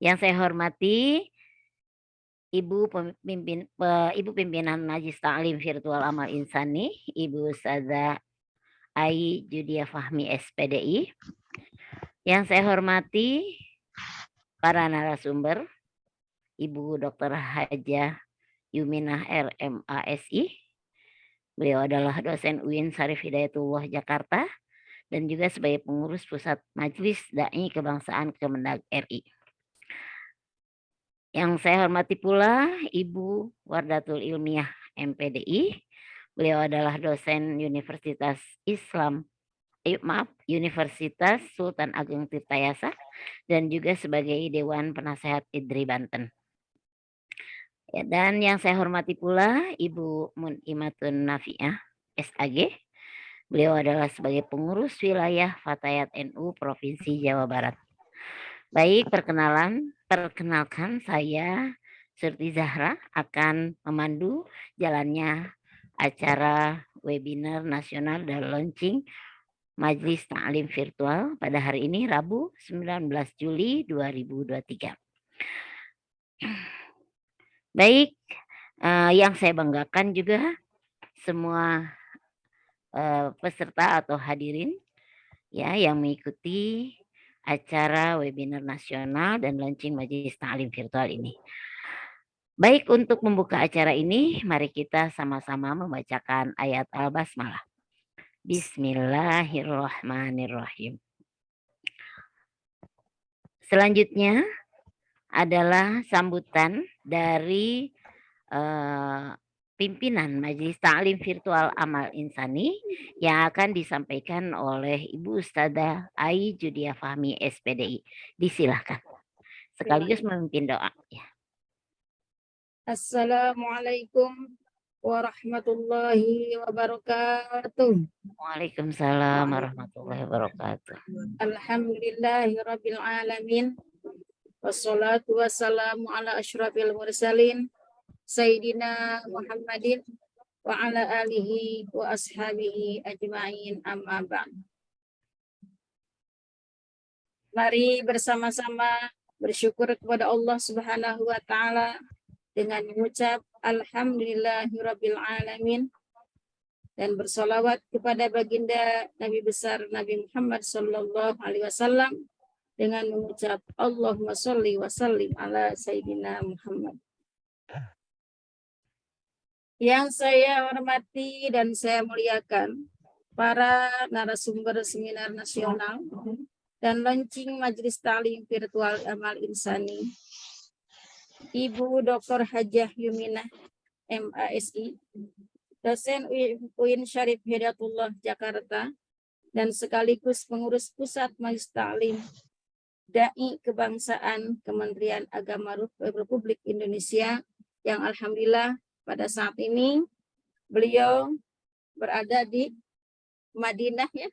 Yang saya hormati Ibu Pimpinan Majelis Ta'lim Virtual Amal Insani, Ibu Ustazah Ai Judia Fahmi SPDI. Yang saya hormati para narasumber, Ibu Dr. Hajah Yuminah RMASI. Beliau adalah dosen UIN Syarif Hidayatullah Jakarta dan juga sebagai pengurus Pusat Majelis Dai Kebangsaan Kemendag RI. Yang saya hormati pula Ibu Wardatul Ilmiah MPDI. Beliau adalah dosen Universitas Universitas Sultan Agung Tirtayasa dan juga sebagai Dewan Penasehat IDRI Banten. Ya, dan yang saya hormati pula Ibu Munimatun Nafiah SAG. Beliau adalah sebagai pengurus wilayah Fatayat NU Provinsi Jawa Barat. Baik, perkenalkan saya Surti Zahra akan memandu jalannya acara webinar nasional dan launching Majelis Ta'lim Virtual pada hari ini Rabu 19 Juli 2023. Baik, yang saya banggakan juga semua peserta atau hadirin ya yang mengikuti acara webinar nasional dan launching Majelis Ta'lim Virtual ini. Baik, untuk membuka acara ini, mari kita sama-sama membacakan ayat Al-Basmalah. Bismillahirrahmanirrahim. Selanjutnya adalah sambutan dari pimpinan Majelis Ta'lim Virtual Amal Insani yang akan disampaikan oleh Ibu Ustazah Ai Judia Fahmi SPDI. Disilahkan. Sekaligus memimpin doa. Ya. Assalamualaikum warahmatullahi wabarakatuh. Waalaikumsalam warahmatullahi wabarakatuh. Alhamdulillahirabbil alamin. Wassalatu wassalamu ala asyrafil mursalin Sayyidina Muhammadin wa ala alihi wa ashabihi ajma'in, amma ba'd. Mari bersama-sama bersyukur kepada Allah Subhanahu wa taala dengan mengucap alhamdulillahirabbil alamin dan bersolawat kepada baginda Nabi besar Nabi Muhammad sallallahu alaihi wasallam dengan mengucap Allahumma sholli wa sallim ala sayyidina Muhammad. Yang saya hormati dan saya muliakan para narasumber seminar nasional dan launching Majelis Ta'lim Virtual Amal Insani, Ibu Dr. Hajah Yuminah MASI, dosen UIN Syarif Hidayatullah Jakarta dan sekaligus pengurus Pusat Majelis Ta'lim Dai Kebangsaan Kementerian Agama Republik Indonesia yang alhamdulillah pada saat ini beliau berada di Madinah ya.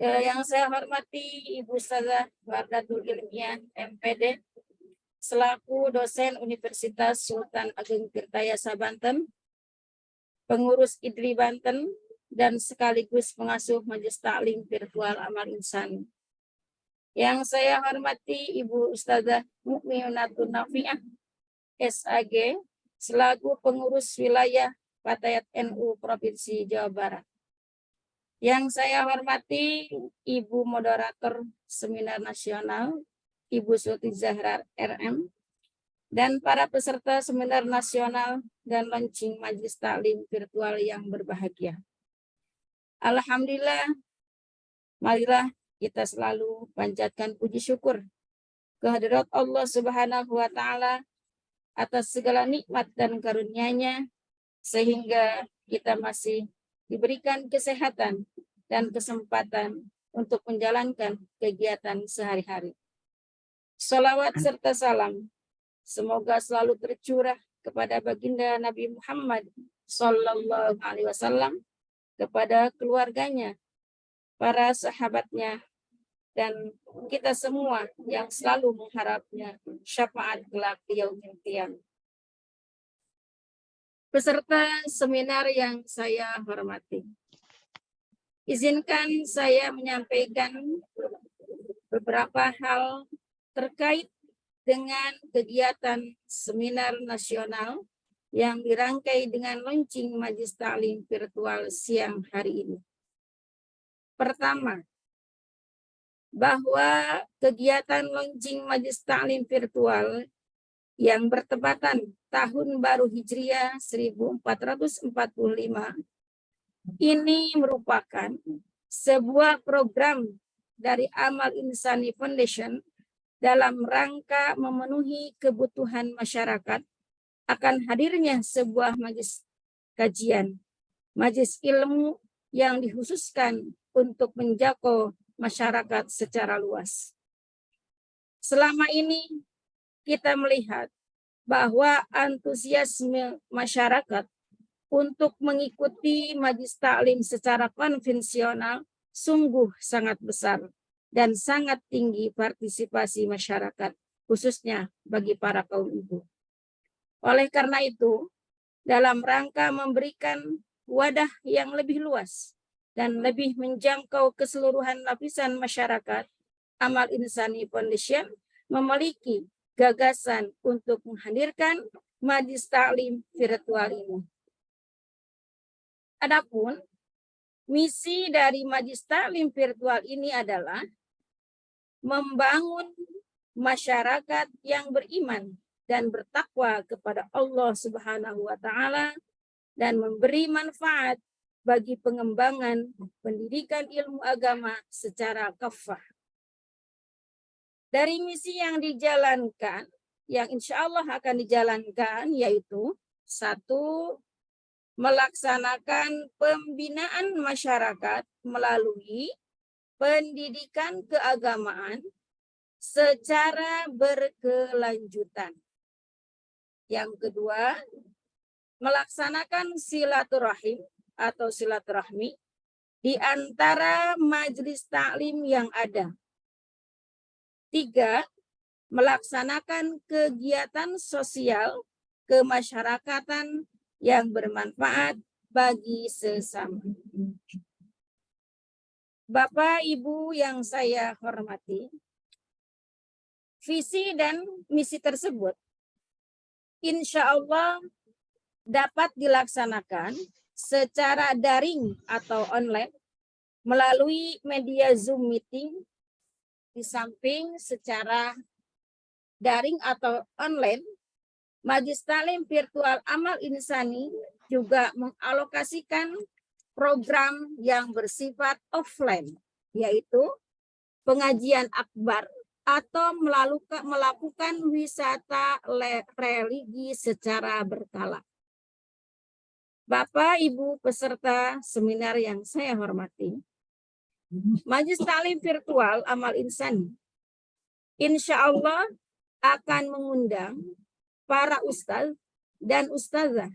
Yang saya hormati Ibu Ustazah Wardatul Ilmiah MPD selaku dosen Universitas Sultan Agung Tirtayasa Banten, pengurus IDRI Banten dan sekaligus pengasuh Majelis Ta'lim Virtual Amal Insani. Yang saya hormati Ibu Ustazah Munimatun Nafiah SAG selaku pengurus wilayah Fatayat NU Provinsi Jawa Barat. Yang saya hormati Ibu Moderator Seminar Nasional, Ibu Surti Zahra RM, dan para peserta seminar nasional dan launching Majelis Ta'lim Virtual yang berbahagia. Alhamdulillah, marilah kita selalu panjatkan puji syukur kehadirat Allah Subhanahu wa taala atas segala nikmat dan karunia-Nya sehingga kita masih diberikan kesehatan dan kesempatan untuk menjalankan kegiatan sehari-hari. Salawat serta salam semoga selalu tercurah kepada baginda Nabi Muhammad sallallahu alaihi wasallam, kepada keluarganya, para sahabatnya, dan kita semua yang selalu mengharapnya syafaat kelak di yaumil qiyamah. Peserta seminar yang saya hormati, izinkan saya menyampaikan beberapa hal terkait dengan kegiatan seminar nasional yang dirangkai dengan launching Majelis Ta'lim virtual siang hari ini. Pertama, bahwa kegiatan launching Majelis Ta'lim virtual yang bertepatan Tahun Baru Hijriah 1445 ini merupakan sebuah program dari Amal Insani Foundation dalam rangka memenuhi kebutuhan masyarakat akan hadirnya sebuah majelis kajian, majelis ilmu yang dikhususkan untuk menjangkau masyarakat secara luas. Selama ini kita melihat bahwa antusiasme masyarakat untuk mengikuti majelis taklim secara konvensional sungguh sangat besar dan sangat tinggi partisipasi masyarakat, khususnya bagi para kaum ibu. Oleh karena itu, dalam rangka memberikan wadah yang lebih luas dan lebih menjangkau keseluruhan lapisan masyarakat, Amal Insani Foundation memiliki gagasan untuk menghadirkan majelis taklim virtual ini. Adapun misi dari majelis taklim virtual ini adalah membangun masyarakat yang beriman dan bertakwa kepada Allah Subhanahu wa taala dan memberi manfaat bagi pengembangan pendidikan ilmu agama secara kafah. Dari misi yang dijalankan, yang insya Allah akan dijalankan, yaitu satu, melaksanakan pembinaan masyarakat melalui pendidikan keagamaan secara berkelanjutan. Yang kedua, melaksanakan silaturahim atau silaturahmi di antara majelis taklim yang ada. Tiga, melaksanakan kegiatan sosial kemasyarakatan yang bermanfaat bagi sesama. Bapak, Ibu yang saya hormati, visi dan misi tersebut insya Allah dapat dilaksanakan secara daring atau online melalui media Zoom meeting. Di samping secara daring atau online, Majelis Taklim Virtual Amal Insani juga mengalokasikan program yang bersifat offline, yaitu pengajian akbar atau melakukan wisata religi secara berkala. Bapak, Ibu peserta seminar yang saya hormati, Majelis Taklim Virtual Amal Insani insya Allah akan mengundang para ustaz dan ustazah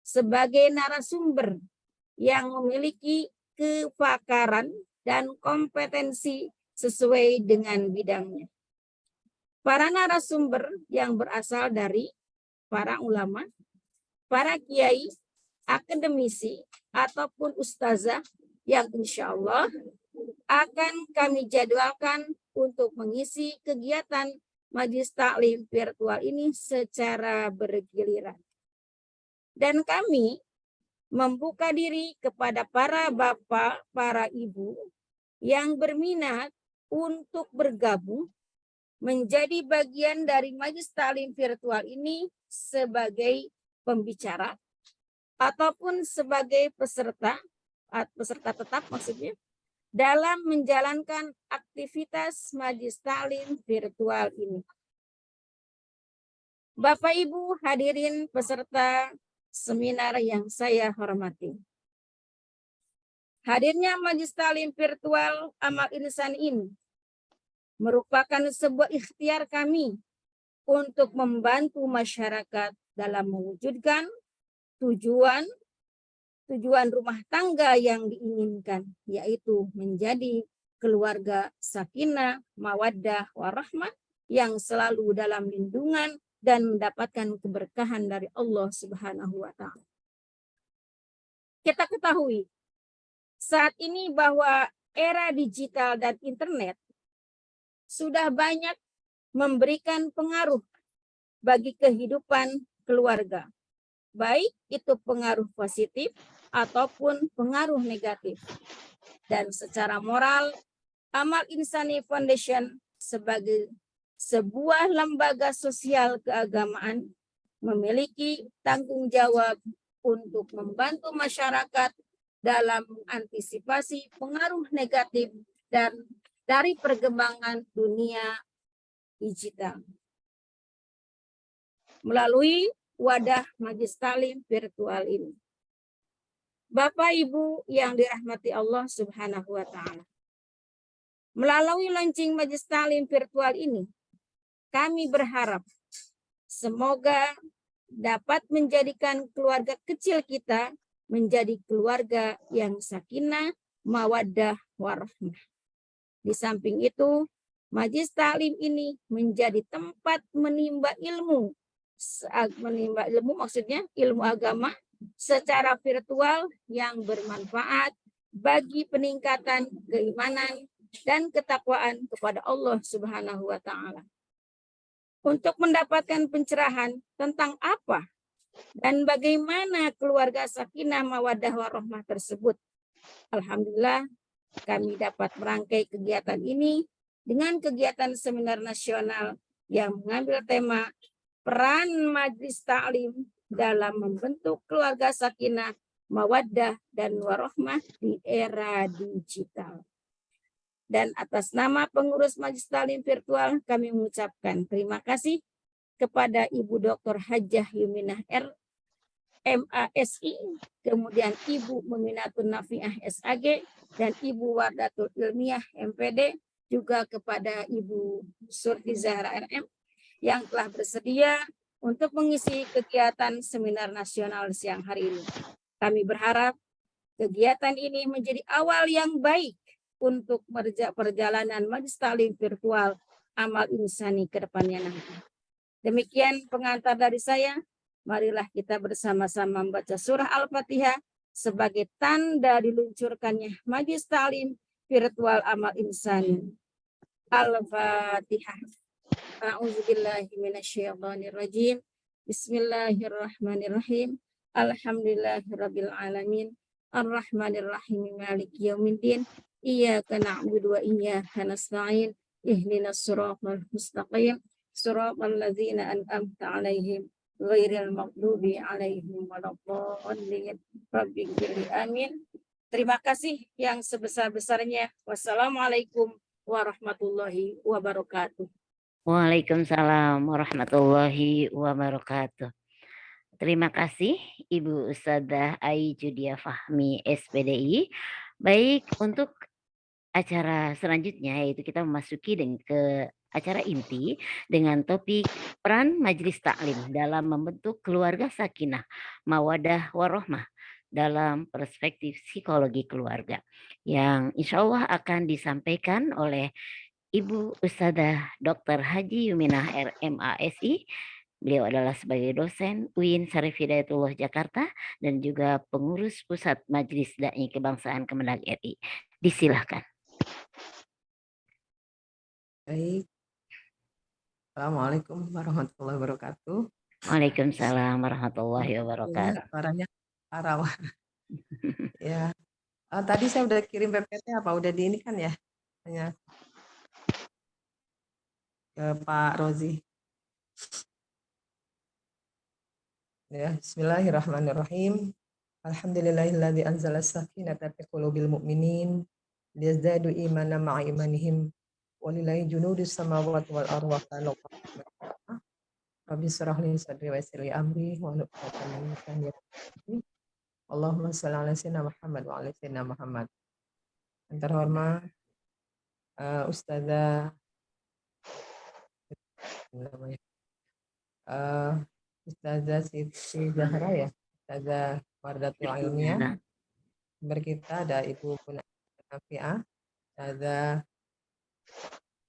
sebagai narasumber yang memiliki kepakaran dan kompetensi sesuai dengan bidangnya. Para narasumber yang berasal dari para ulama, para kiai, akademisi, ataupun ustazah yang insya Allah akan kami jadwalkan untuk mengisi kegiatan Majelis Taklim Virtual ini secara bergiliran. Dan kami membuka diri kepada para bapak, para ibu yang berminat untuk bergabung menjadi bagian dari Majelis Taklim Virtual ini sebagai pembicara ataupun sebagai peserta tetap maksudnya, dalam menjalankan aktivitas Majelis Taklim Virtual ini. Bapak Ibu hadirin peserta seminar yang saya hormati. Hadirnya Majelis Taklim Virtual Amal Insani ini merupakan sebuah ikhtiar kami untuk membantu masyarakat dalam mewujudkan tujuan rumah tangga yang diinginkan, yaitu menjadi keluarga sakinah, mawaddah, warahmah yang selalu dalam lindungan dan mendapatkan keberkahan dari Allah Subhanahu wa taala. Kita ketahui saat ini bahwa era digital dan internet sudah banyak memberikan pengaruh bagi kehidupan keluarga, baik itu pengaruh positif ataupun pengaruh negatif. Dan secara moral, Amal Insani Foundation sebagai sebuah lembaga sosial keagamaan memiliki tanggung jawab untuk membantu masyarakat dalam mengantisipasi pengaruh negatif dan dari perkembangan dunia digital melalui wadah Majelis Taklim virtual ini. Bapak Ibu yang dirahmati Allah Subhanahu wa taala. Melalui launching Majelis Taklim virtual ini, kami berharap semoga dapat menjadikan keluarga kecil kita menjadi keluarga yang sakinah, mawaddah, warahmah. Di samping itu, Majelis Taklim ini menjadi tempat menimba ilmu maksudnya ilmu agama secara virtual yang bermanfaat bagi peningkatan keimanan dan ketakwaan kepada Allah Subhanahu wa taala. Untuk mendapatkan pencerahan tentang apa dan bagaimana keluarga sakinah mawaddah warahmah tersebut, alhamdulillah kami dapat merangkai kegiatan ini dengan kegiatan seminar nasional yang mengambil tema peran Majelis Taklim dalam membentuk keluarga sakinah, mawaddah, dan warahmah di era digital. Dan atas nama pengurus Majelis Taklim virtual, kami mengucapkan terima kasih kepada Ibu Dr. Hajah Yuminah R. MASI, kemudian Ibu Muminatun Nafiah SAG, dan Ibu Wardatul Ilmiah MPD, juga kepada Ibu Surti Zahra RM, yang telah bersedia untuk mengisi kegiatan seminar nasional siang hari ini. Kami berharap kegiatan ini menjadi awal yang baik untuk perjalanan Majelis Taklim virtual Amal Insani ke depannya nanti. Demikian pengantar dari saya. Marilah kita bersama-sama membaca surah Al-Fatihah sebagai tanda diluncurkannya Majelis Taklim virtual Amal Insani. Al-Fatihah. A'udzubillahi minasyaitonirrajim. Bismillahirrahmanirrahim. Alhamdulillahirabbil alamin. Arrahmanirrahim. Maliki yaumiddin. Iyyaka na'budu wa iyyaka nasta'in. Ihdinas siratal mustaqim. Siratal ladzina an'amta 'alaihim ghairil maghdubi 'alaihim waladdallin. Rabbighfirli amin. Terima kasih yang sebesar-besarnya. Wassalamualaikum warahmatullahi wabarakatuh. Waalaikumsalam warahmatullahi wabarakatuh. Terima kasih Ibu Ustadzah Ai Judia Fahmi SPDI. Baik, untuk acara selanjutnya yaitu kita memasuki ke acara inti dengan topik peran Majelis Taklim dalam membentuk keluarga sakinah, mawadah warohmah dalam perspektif psikologi keluarga yang insya Allah akan disampaikan oleh Ibu Ustadzah Dr. Haji Yuminah RMASI. Beliau adalah sebagai dosen UIN Syarif Hidayatullah Jakarta dan juga pengurus Pusat Majelis Dai Kebangsaan Kemenag RI. Disilahkan. Baik. Assalamualaikum warahmatullahi wabarakatuh. Waalaikumsalam warahmatullahi wabarakatuh. Suaranya parah. Ya. Tadi saya udah kirim PPT apa udah di ini kan ya? Hanya ke Pak Rozi. Ya, bismillahirrahmanirrahim. Alhamdulillahilladzi anzala as-sakinata fi qulubil mu'minin liyazdadu imanan ma'a imanihim. Walillahi junudus samawati wal ardi wa kana Rabbi shrah li sadri wa yassir li amri wa hlul 'uqdatam min lisani yafqahu. Allahumma shalli ala sayyidina Muhammad wa ala sayyidina Muhammad. Yang terhormat Ustazah Ustazah Siti Zahra ya, Ustazah Wardatul Ilmiah. Berkita ada Ibu Nafiah,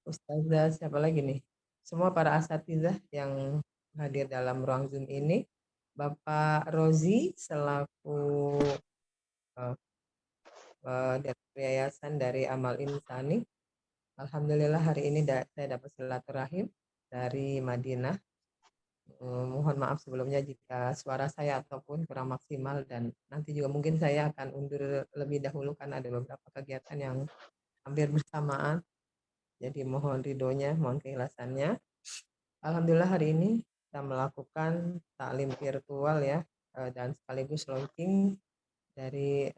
Ustazah siapa lagi nih? Semua para asatizah yang hadir dalam ruang Zoom ini. Bapak Rozi selaku yayasan dari Amal Insani. Alhamdulillah hari ini saya dapat silaturahim dari Madinah. Mohon maaf sebelumnya jika suara saya ataupun kurang maksimal, dan nanti juga mungkin saya akan undur lebih dahulu karena ada beberapa kegiatan yang hampir bersamaan. Jadi mohon ridhonya, mohon keikhlasannya. Alhamdulillah hari ini kita melakukan taklim virtual ya, dan sekaligus launching dari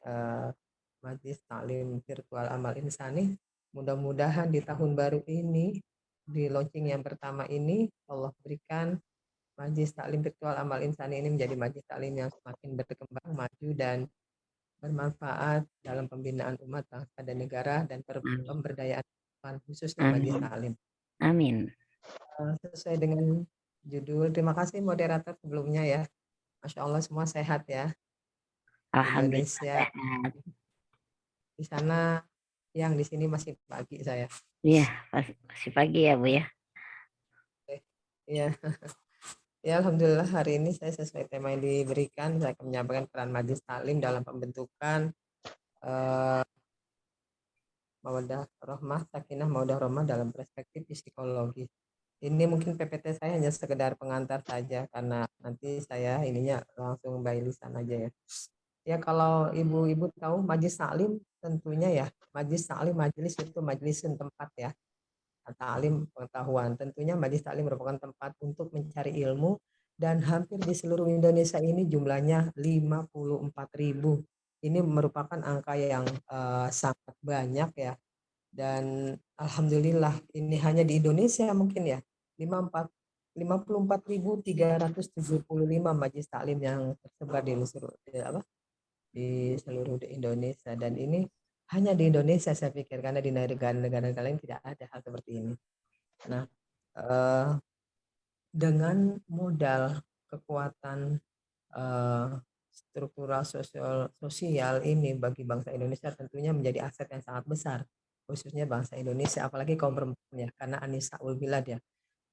Majelis Taklim Virtual Amal Insani. Mudah-mudahan di tahun baru ini, di launching yang pertama ini, Allah berikan Majelis Taklim Virtual Amal Insani ini menjadi majelis taklim yang semakin berkembang, maju, dan bermanfaat dalam pembinaan umat, bangsa, dan negara, dan Amin. pemberdayaan khususnya majelis Amin. taklim. Amin. Sesuai dengan judul, terima kasih moderator sebelumnya ya. Masya Allah semua sehat ya. Alhamdulillah Indonesia sehat. di sana yang di sini masih pagi saya. Iya, masih pagi ya Bu ya. Iya. Ya, alhamdulillah hari ini saya sesuai tema yang diberikan, saya akan menyampaikan peran majelis taklim dalam pembentukan mawaddah rahmah, sakinah mawaddah rahmah dalam perspektif psikologi. Ini mungkin PPT saya hanya sekedar pengantar saja karena nanti saya ininya langsung by lisan aja ya. Ya, kalau ibu-ibu tahu majelis taklim tentunya ya, majelis taklim, majelis itu majelisun tempat ya. Taklim pengetahuan. Tentunya majelis taklim merupakan tempat untuk mencari ilmu, dan hampir di seluruh Indonesia ini jumlahnya 54.000. Ini merupakan angka yang sangat banyak ya. Dan alhamdulillah ini hanya di Indonesia mungkin ya 54.375 majelis taklim yang tersebar di seluruh Indonesia, dan ini hanya di Indonesia saya pikir, karena di negara-negara lain tidak ada hal seperti ini. Nah, dengan modal kekuatan struktural sosial ini bagi bangsa Indonesia tentunya menjadi aset yang sangat besar, khususnya bangsa Indonesia, apalagi kaum perempuan ya, karena Anisaul Bilad ya,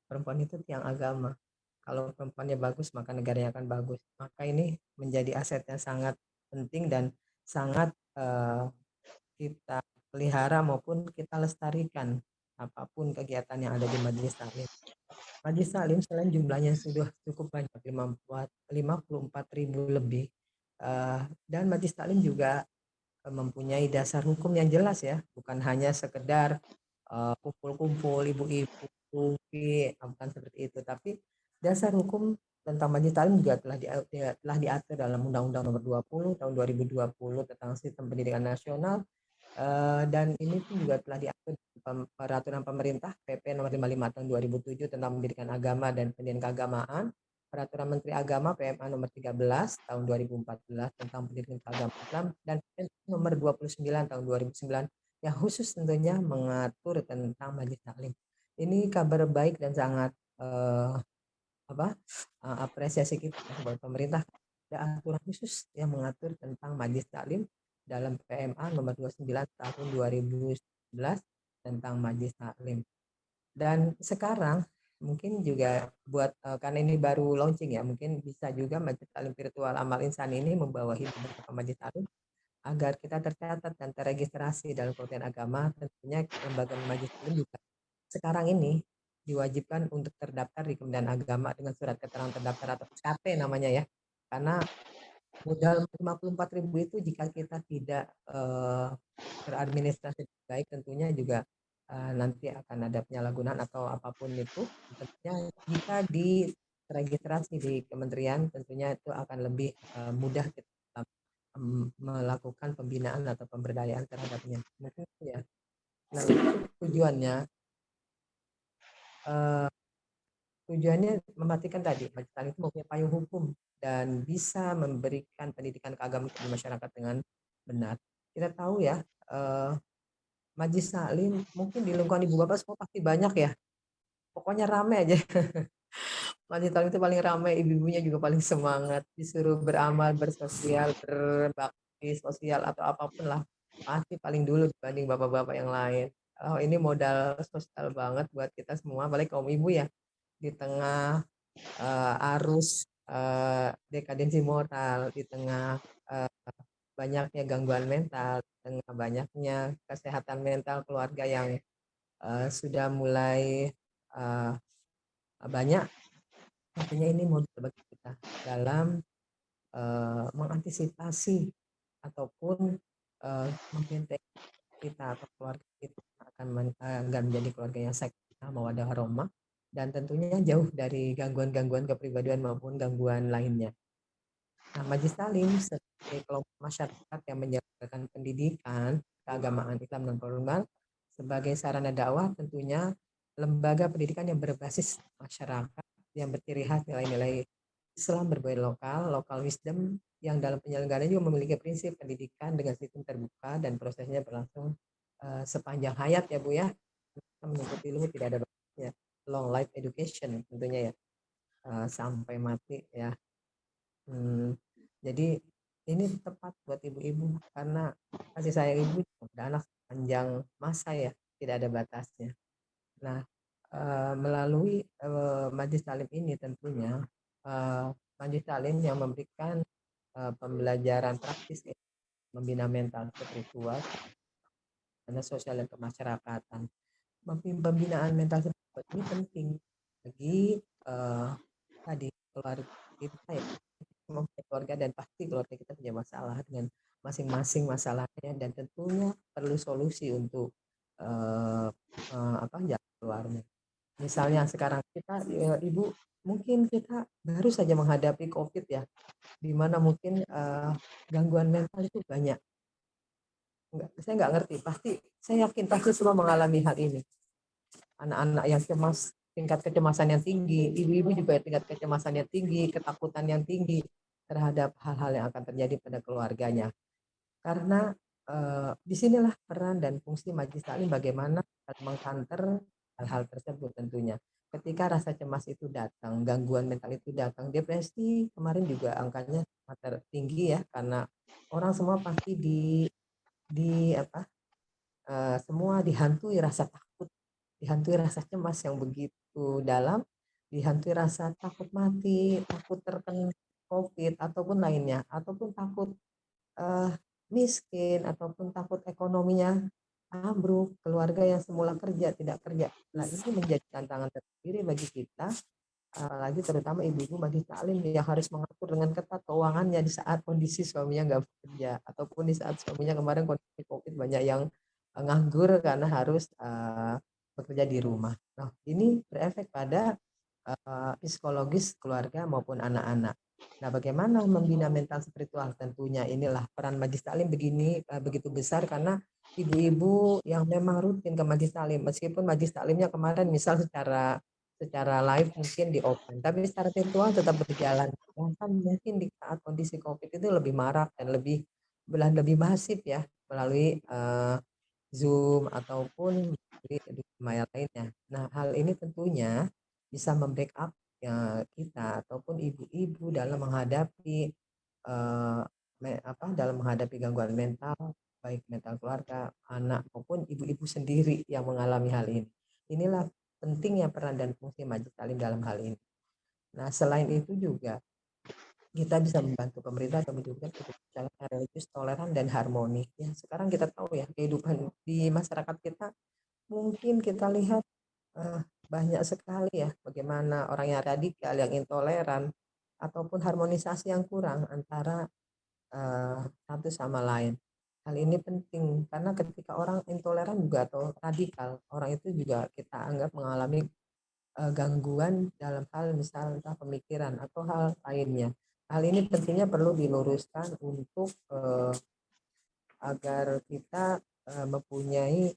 perempuan itu tiang agama. Kalau perempuannya bagus maka negaranya akan bagus. Maka ini menjadi aset yang sangat penting dan sangat kita pelihara maupun kita lestarikan apapun kegiatan yang ada di majelis taklim. Majelis taklim selain jumlahnya sudah cukup banyak, 54.000 lebih, dan majelis taklim juga mempunyai dasar hukum yang jelas ya, bukan hanya sekedar kumpul-kumpul ibu-ibu, bukan seperti itu, tapi dasar hukum tentang majelis taklim juga telah diatur dalam Undang-Undang Nomor 20 Tahun 2020 tentang Sistem Pendidikan Nasional, dan ini pun juga telah diatur peraturan pemerintah PP Nomor 55 Tahun 2007 tentang pendidikan agama dan pendidikan keagamaan, peraturan Menteri Agama PMA Nomor 13 Tahun 2014 tentang pendidikan keagamaan Islam, dan Nomor 29 Tahun 2009 yang khusus tentunya mengatur tentang majelis taklim. Ini kabar baik dan sangat apresiasi kita buat pemerintah, ada aturan khusus yang mengatur tentang majelis taklim dalam PMA Nomor 29 Tahun 2011 tentang majelis taklim. Dan sekarang mungkin juga buat karena ini baru launching ya, mungkin bisa juga majelis taklim virtual Amal Insani ini membawahi beberapa majelis taklim agar kita tercatat dan terregistrasi dalam Kementerian Agama. Tentunya lembaga majelis taklim juga sekarang ini diwajibkan untuk terdaftar di Kementerian Agama dengan surat keterangan terdaftar atau SKT namanya ya. Karena modal 54.000 itu jika kita tidak beradministrasi baik tentunya juga nanti akan ada penyalahgunaan atau apapun itu. Tentunya jika diregistrasi di kementerian tentunya itu akan lebih mudah kita melakukan pembinaan atau pemberdayaan terhadapnya. Mungkin ya. Nah, tujuannya mematikan tadi majelis taklim itu mempunyai payung hukum dan bisa memberikan pendidikan keagamaan di masyarakat dengan benar. Kita tahu ya, majelis taklim mungkin di lingkungan ibu bapak semua pasti banyak ya, pokoknya rame aja. Majelis taklim itu paling ramai, ibu-ibunya juga paling semangat, disuruh beramal, bersosial, berbakti sosial atau apapun lah, pasti paling dulu dibanding bapak-bapak yang lain. Oh, ini modal sosial banget buat kita semua, apalagi kaum ibu ya, di tengah arus dekadensi moral, di tengah banyaknya gangguan mental, di tengah banyaknya kesehatan mental keluarga yang sudah mulai banyak. Artinya ini modal bagi kita dalam mengantisipasi ataupun membentengi kita atau keluarga kita akan agar menjadi keluarga yang sakinah mawaddah warahmah, dan tentunya jauh dari gangguan-gangguan kepribadian maupun gangguan lainnya. Nah, Majelis Taklim sebagai kelompok masyarakat yang menjalankan pendidikan keagamaan Islam dan formal sebagai sarana dakwah, tentunya lembaga pendidikan yang berbasis masyarakat yang berciri khas nilai-nilai Islam berbudaya lokal, local wisdom, yang dalam penyelenggaraan juga memiliki prinsip pendidikan dengan sistem terbuka dan prosesnya berlangsung sepanjang hayat ya Bu ya. Kita menuntut ilmu tidak ada batasnya. Long life education tentunya ya, sampai mati ya. Jadi ini tepat buat ibu-ibu karena kasih sayang ibu pada anak sepanjang masa ya, tidak ada batasnya. Nah, melalui Majelis Taklim ini tentunya Majelis Taklim yang memberikan pembelajaran praktis ya, membina mental spiritual dan sosial dan kemasyarakatan. Pembinaan mental spiritual ini penting bagi tadi keluarga kita ya, keluarga, dan pasti keluarga kita punya masalah dengan masing-masing masalahnya, dan tentunya perlu solusi untuk jalan keluarnya. Misalnya sekarang kita ibu, mungkin kita baru saja menghadapi COVID ya, di mana mungkin gangguan mental itu banyak. Saya nggak ngerti, pasti saya yakin pasti semua mengalami hal ini. Anak-anak yang cemas, tingkat kecemasan yang tinggi, ibu-ibu juga tingkat kecemasan yang tinggi, ketakutan yang tinggi terhadap hal-hal yang akan terjadi pada keluarganya. Karena disinilah peran dan fungsi Majelis Taklim bagaimana mengcounter hal-hal tersebut tentunya. Ketika rasa cemas itu datang, gangguan mental itu datang, depresi kemarin juga angkanya sangat tinggi ya, karena orang semua pasti semua dihantui rasa takut, dihantui rasa cemas yang begitu dalam, dihantui rasa takut mati, takut terkena COVID ataupun lainnya, ataupun takut miskin, ataupun takut ekonominya ambruk, keluarga yang semula kerja tidak kerja. Nah, ini menjadi tantangan tersendiri bagi kita, apalagi terutama ibu-ibu Majelis Taklim yang harus mengatur dengan ketat keuangannya di saat kondisi suaminya nggak bekerja, ataupun di saat suaminya kemarin kondisi COVID banyak yang nganggur karena harus bekerja di rumah. Nah, ini berefek pada psikologis keluarga maupun anak-anak. Nah, bagaimana membina mental spiritual? Tentunya inilah peran Majelis Taklim begini begitu besar, karena ibu-ibu yang memang rutin ke Majelis Taklim, meskipun Majelis Taklimnya kemarin misal secara live mungkin di open, tapi secara virtual tetap berjalan. Bahkan mungkin di saat kondisi COVID itu lebih marak dan lebih masif ya, melalui Zoom ataupun di dunia lainnya. Nah, hal ini tentunya bisa membackup ya kita ataupun ibu-ibu dalam menghadapi dalam menghadapi gangguan mental, baik mental keluarga, anak maupun ibu-ibu sendiri yang mengalami hal ini. Inilah pentingnya peran dan fungsi Majelis Taklim dalam hal ini. Nah, selain itu juga kita bisa membantu pemerintah dan mendukung kebijakan religius toleran dan harmoni. Ya, sekarang kita tahu ya kehidupan di masyarakat kita, mungkin kita lihat banyak sekali ya bagaimana orang yang radikal, yang intoleran, ataupun harmonisasi yang kurang antara satu sama lain. Hal ini penting karena ketika orang intoleran juga atau radikal, orang itu juga kita anggap mengalami gangguan dalam hal misal entah pemikiran atau hal lainnya. Hal ini tentunya perlu diluruskan untuk agar kita mempunyai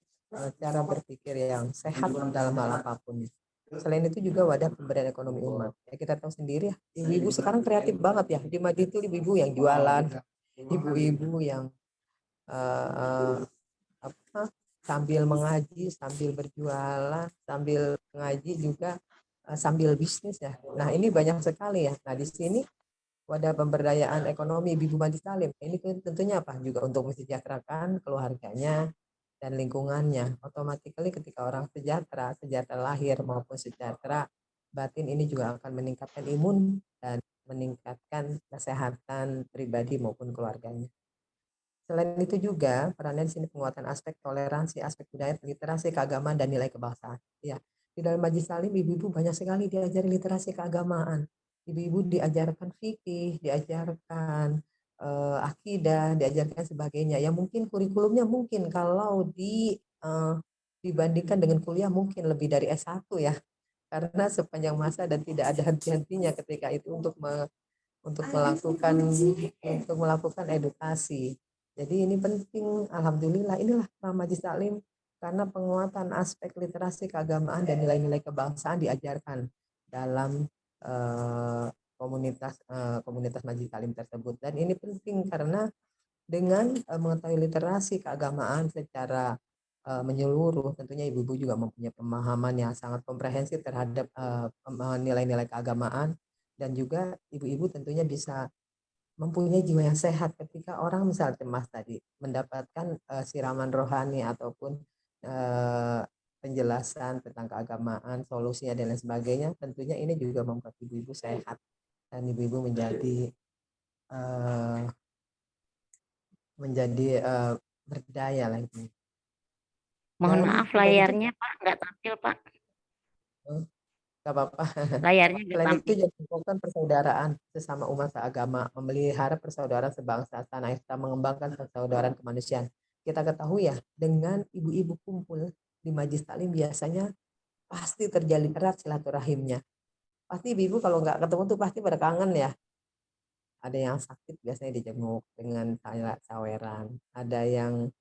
cara berpikir yang sehat dalam hal apapun. Selain itu juga wadah pemberdayaan ekonomi umat. Ya, kita tahu sendiri ya, ibu-ibu sekarang kreatif banget ya. Di Madrid itu ibu-ibu yang jualan, ibu-ibu yang sambil mengaji, sambil berjualan, sambil mengaji juga sambil bisnis ya. Nah, ini banyak sekali ya. Nah, di sini wadah pemberdayaan ekonomi ibu Majelis Taklim ini tentunya apa? Juga untuk mensejahterakan keluarganya dan lingkungannya. Otomatikally ketika orang sejahtera lahir maupun sejahtera batin, ini juga akan meningkatkan imun dan meningkatkan kesehatan pribadi maupun keluarganya. Selain itu juga perannya di sini penguatan aspek toleransi, aspek budaya, literasi, keagamaan, dan nilai kebangsaan. Ya, Di dalam majelis taklim ibu-ibu banyak sekali diajari literasi keagamaan. Ibu-ibu diajarkan fikih, diajarkan akidah, diajarkan sebagainya. Yang mungkin kurikulumnya mungkin kalau dibandingkan dengan kuliah mungkin lebih dari S1 ya. Karena sepanjang masa dan tidak ada henti-hentinya ketika itu untuk melakukan edukasi. Jadi ini penting, alhamdulillah inilah majelis taklim karena penguatan aspek literasi keagamaan dan nilai-nilai kebangsaan diajarkan dalam komunitas majelis taklim tersebut. Dan ini penting karena dengan mengetahui literasi keagamaan secara menyeluruh, tentunya ibu-ibu juga mempunyai pemahaman yang sangat komprehensif terhadap nilai-nilai keagamaan, dan juga ibu-ibu tentunya bisa mempunyai jiwa yang sehat ketika orang misal cemas tadi mendapatkan siraman rohani ataupun penjelasan tentang keagamaan, solusinya dan lain sebagainya. Tentunya ini juga membuat ibu-ibu sehat dan ibu-ibu menjadi berdaya lagi. Mohon Dan maaf selain itu layarnya Pak nggak tampil Pak. nggak apa-apa. Layarnya nggak Selain itu tampil. juga merupakan persaudaraan sesama umat seagama, memelihara persaudaraan sebangsa tanah air, serta mengembangkan persaudaraan kemanusiaan. Kita ketahui ya, dengan ibu-ibu kumpul di majelis taklim biasanya pasti terjalin erat silaturahimnya. Pasti ibu-ibu kalau nggak ketemu tuh pasti pada kangen ya. Ada yang sakit biasanya dijenguk dengan saweran, ada yang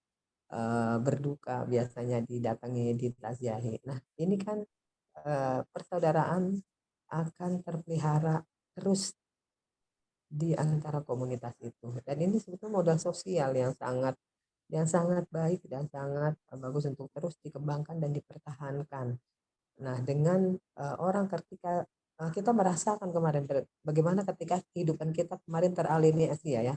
berduka biasanya didatangi, ditaziahi. Nah ini kan persaudaraan akan terpelihara terus di antara komunitas itu, dan ini sebetulnya modal sosial yang sangat baik dan sangat bagus untuk terus dikembangkan dan dipertahankan. Nah dengan orang ketika kita merasakan kemarin bagaimana ketika kehidupan kita kemarin teralienasi ya,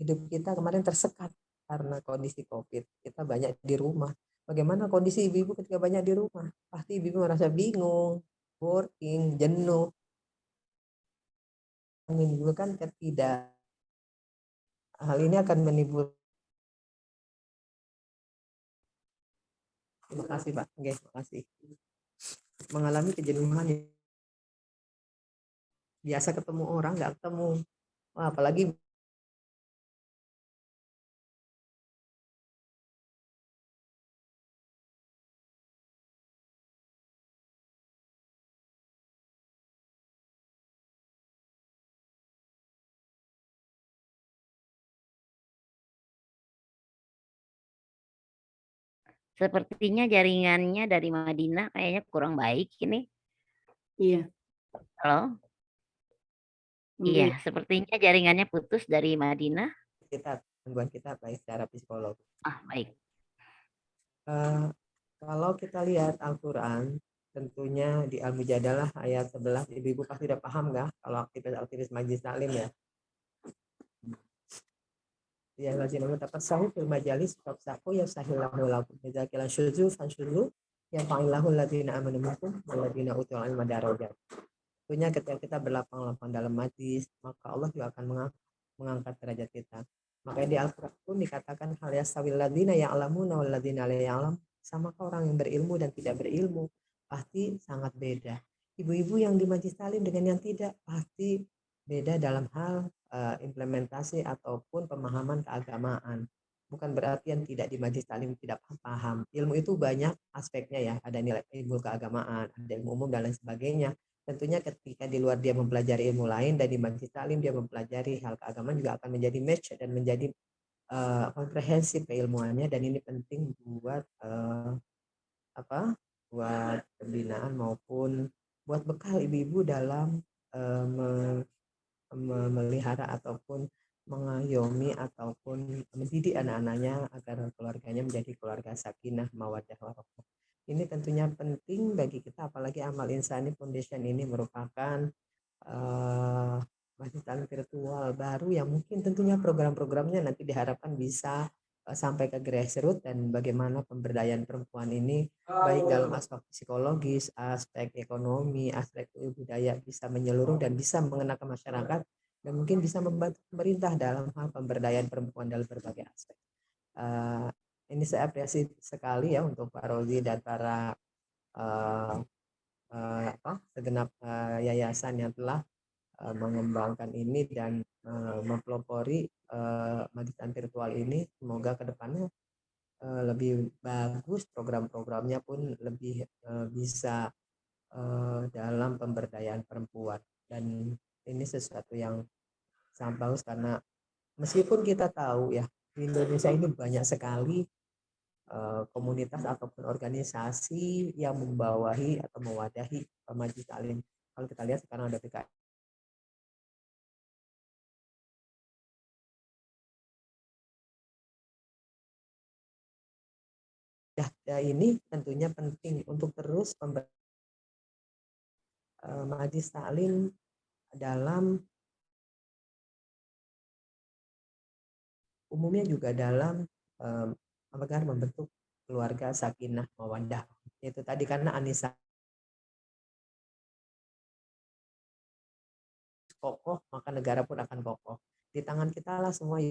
hidup kita kemarin tersekat karena kondisi COVID. Kita banyak di rumah. Bagaimana kondisi ibu-ibu ketika banyak di rumah? Pasti ibu-ibu merasa bingung, boring, jenuh. Menimbulkan hal ini akan menimbulkan. Terima kasih Pak. Oke, terima kasih. Mengalami kejenuhan biasa ketemu orang nggak ketemu. Wah, apalagi Sepertinya jaringannya dari Madinah kayaknya kurang baik ini. Iya. Halo? Iya, sepertinya jaringannya putus dari Madinah. gangguan kita baik secara psikologis. Baik. Kalau kita lihat Al-Quran, tentunya di Al-Mujadalah ayat 11, ibu-ibu pasti udah paham nggak kalau aktivis majelis taklim ya. Ya lazim tafassahu fil majalis tafsahu ya sahillahu lakum idza kala syuzu fansyuzu ya fa'illahu alladziina amanu minkum walladziina utul ilma darajat. Tentunya ketika kita berlapang-lapang dalam majlis, maka Allah juga akan mengangkat derajat kita. Makanya di Al-Qur'an pun dikatakan hal yastawil ladzina ya'lamuna wal ladzina la ya'lam, samakah orang yang berilmu dan tidak berilmu? Pasti sangat beda. Ibu-ibu yang di majlis taklim dengan yang tidak pasti beda dalam hal implementasi ataupun pemahaman keagamaan. Bukan berarti yang tidak di majlis taklim tidak paham. Ilmu itu banyak aspeknya ya, ada nilai ilmu keagamaan, ada ilmu umum dan lain sebagainya. Tentunya ketika di luar dia mempelajari ilmu lain dan di majlis taklim dia mempelajari hal keagamaan juga akan menjadi match dan menjadi komprehensif keilmuannya, dan ini penting buat buat pembinaan maupun buat bekal ibu-ibu dalam memelihara ataupun mengayomi ataupun mendidik anak-anaknya agar keluarganya menjadi keluarga sakinah mawaddah warahmah. Ini tentunya penting bagi kita, apalagi Amal Insani Foundation ini merupakan majelis taklim virtual baru yang mungkin tentunya program-programnya nanti diharapkan bisa sampai ke grassroots, dan bagaimana pemberdayaan perempuan ini baik dalam aspek psikologis, aspek ekonomi, aspek budaya bisa menyeluruh dan bisa mengena ke masyarakat, dan mungkin bisa membantu pemerintah dalam hal pemberdayaan perempuan dalam berbagai aspek. Ini saya apresiasi sekali ya untuk Pak Rozi dan para segenap yayasan yang telah mengembangkan ini dan mempelopori majikan virtual ini. Semoga kedepannya lebih bagus, program-programnya pun lebih bisa dalam pemberdayaan perempuan. Dan ini sesuatu yang sangat bagus karena meskipun kita tahu ya di Indonesia ini banyak sekali komunitas ataupun organisasi yang membawahi atau mewadahi majelis taklim. Kalau kita lihat sekarang ada PKI. Ini tentunya penting untuk terus majelis taklim dalam umumnya juga dalam agar membentuk keluarga sakinah mawaddah. Itu tadi karena Anissa kokoh, maka negara pun akan kokoh. Di tangan kita lah semua.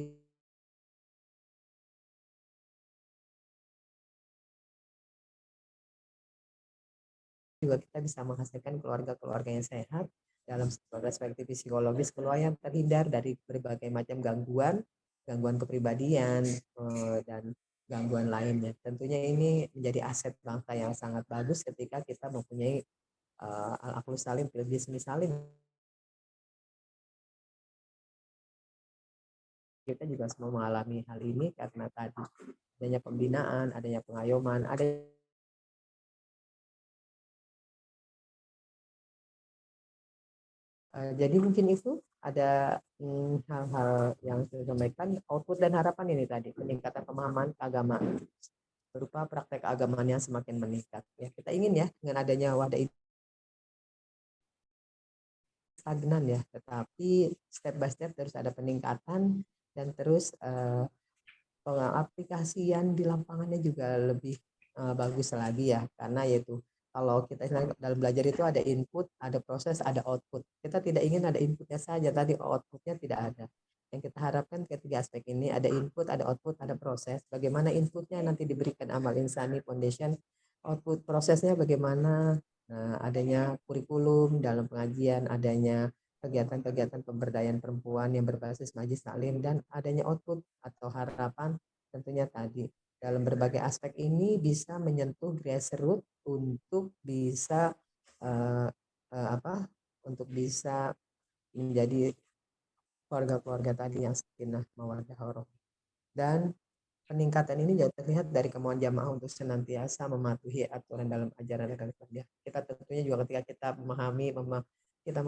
Juga kita bisa menghasilkan keluarga-keluarga yang sehat dalam perspektif psikologis, keluarga yang terhindar dari berbagai macam gangguan kepribadian dan gangguan lainnya. Tentunya ini menjadi aset bangsa yang sangat bagus ketika kita mempunyai al-aqlus salim fil jismi salim. Kita juga semua mengalami hal ini karena tadi adanya pembinaan, adanya pengayoman, jadi mungkin itu ada hal-hal yang saya sampaikan, output dan harapan ini tadi, peningkatan pemahaman keagamaan berupa praktek keagamaan yang semakin meningkat. Ya, kita ingin ya dengan adanya wadah ini stagnan ya, tetapi step by step terus ada peningkatan dan terus pengaplikasian di lapangannya juga lebih bagus lagi ya, karena yaitu kalau kita dalam belajar itu ada input, ada proses, ada output. Kita tidak ingin ada inputnya saja, tadi outputnya tidak ada. Yang kita harapkan ketiga aspek ini ada input, ada output, ada proses. Bagaimana inputnya nanti diberikan amal insani foundation, output prosesnya bagaimana, nah, adanya kurikulum dalam pengajian, adanya kegiatan-kegiatan pemberdayaan perempuan yang berbasis majelis taklim, dan adanya output atau harapan tentunya tadi dalam berbagai aspek ini bisa menyentuh grassroots untuk bisa untuk bisa menjadi keluarga-keluarga tadi yang sakinah mawaddah warahmah. Dan peningkatan ini juga terlihat dari kemauan jamaah untuk senantiasa mematuhi aturan dalam ajaran agama Islam. Kita tentunya juga ketika kita memahami, kita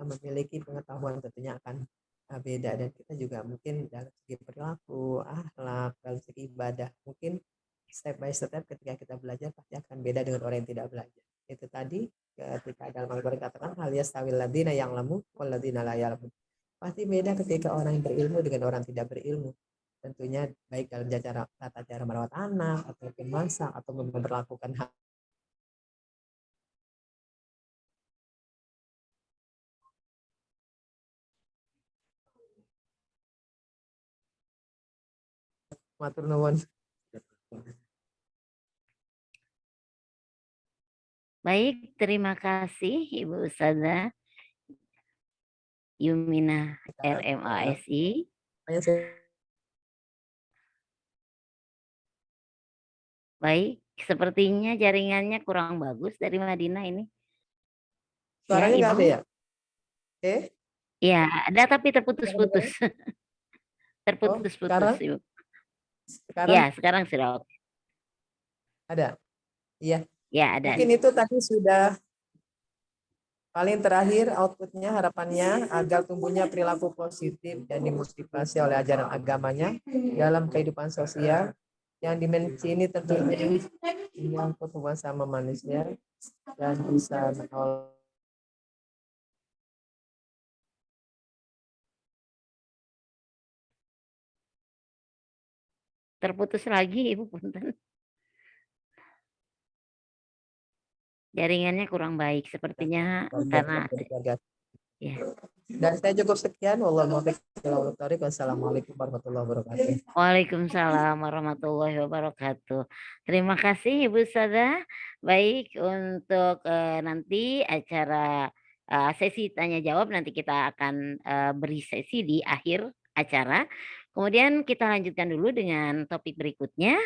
memiliki pengetahuan tentunya akan beda, dan kita juga mungkin dalam segi perilaku, akhlak, dalam segi ibadah, mungkin step by step ketika kita belajar pasti akan beda dengan orang yang tidak belajar. Itu tadi ketika dalam Al-Quran katakan hal yastawil ladina yang lamu wal ladina la ya'lamun. Pasti beda ketika orang yang berilmu dengan orang tidak berilmu. Tentunya baik dalam tata cara merawat anak ataupun masak atau memperlakukan hak matur nuwun. Baik, terima kasih Ibu Ustazah Yumina RMASI. Baik, sepertinya jaringannya kurang bagus dari Madinah ini. Suaranya nggak ada ya? Ya, ada tapi terputus-putus. Terputus-putus, Ibu. Sekarang? Ya, sekarang sudah oke. Ada? Iya. Ya, ada. Mungkin itu tadi sudah paling terakhir outputnya, harapannya agar tumbuhnya perilaku positif dan dimotivasi oleh ajaran agamanya dalam kehidupan sosial. Yang dimensi ini tentunya menyangkut hubungan sama manusia dan bisa menolong. Terputus lagi, Ibu punten. Jaringannya kurang baik sepertinya karena Ya. Dan saya cukup sekian. Wassalamualaikum warahmatullahi wabarakatuh. Waalaikumsalam warahmatullahi wabarakatuh. Terima kasih Ibu Sada. Baik, untuk nanti acara sesi tanya jawab nanti kita akan beri sesi di akhir acara. Kemudian kita lanjutkan dulu dengan topik berikutnya,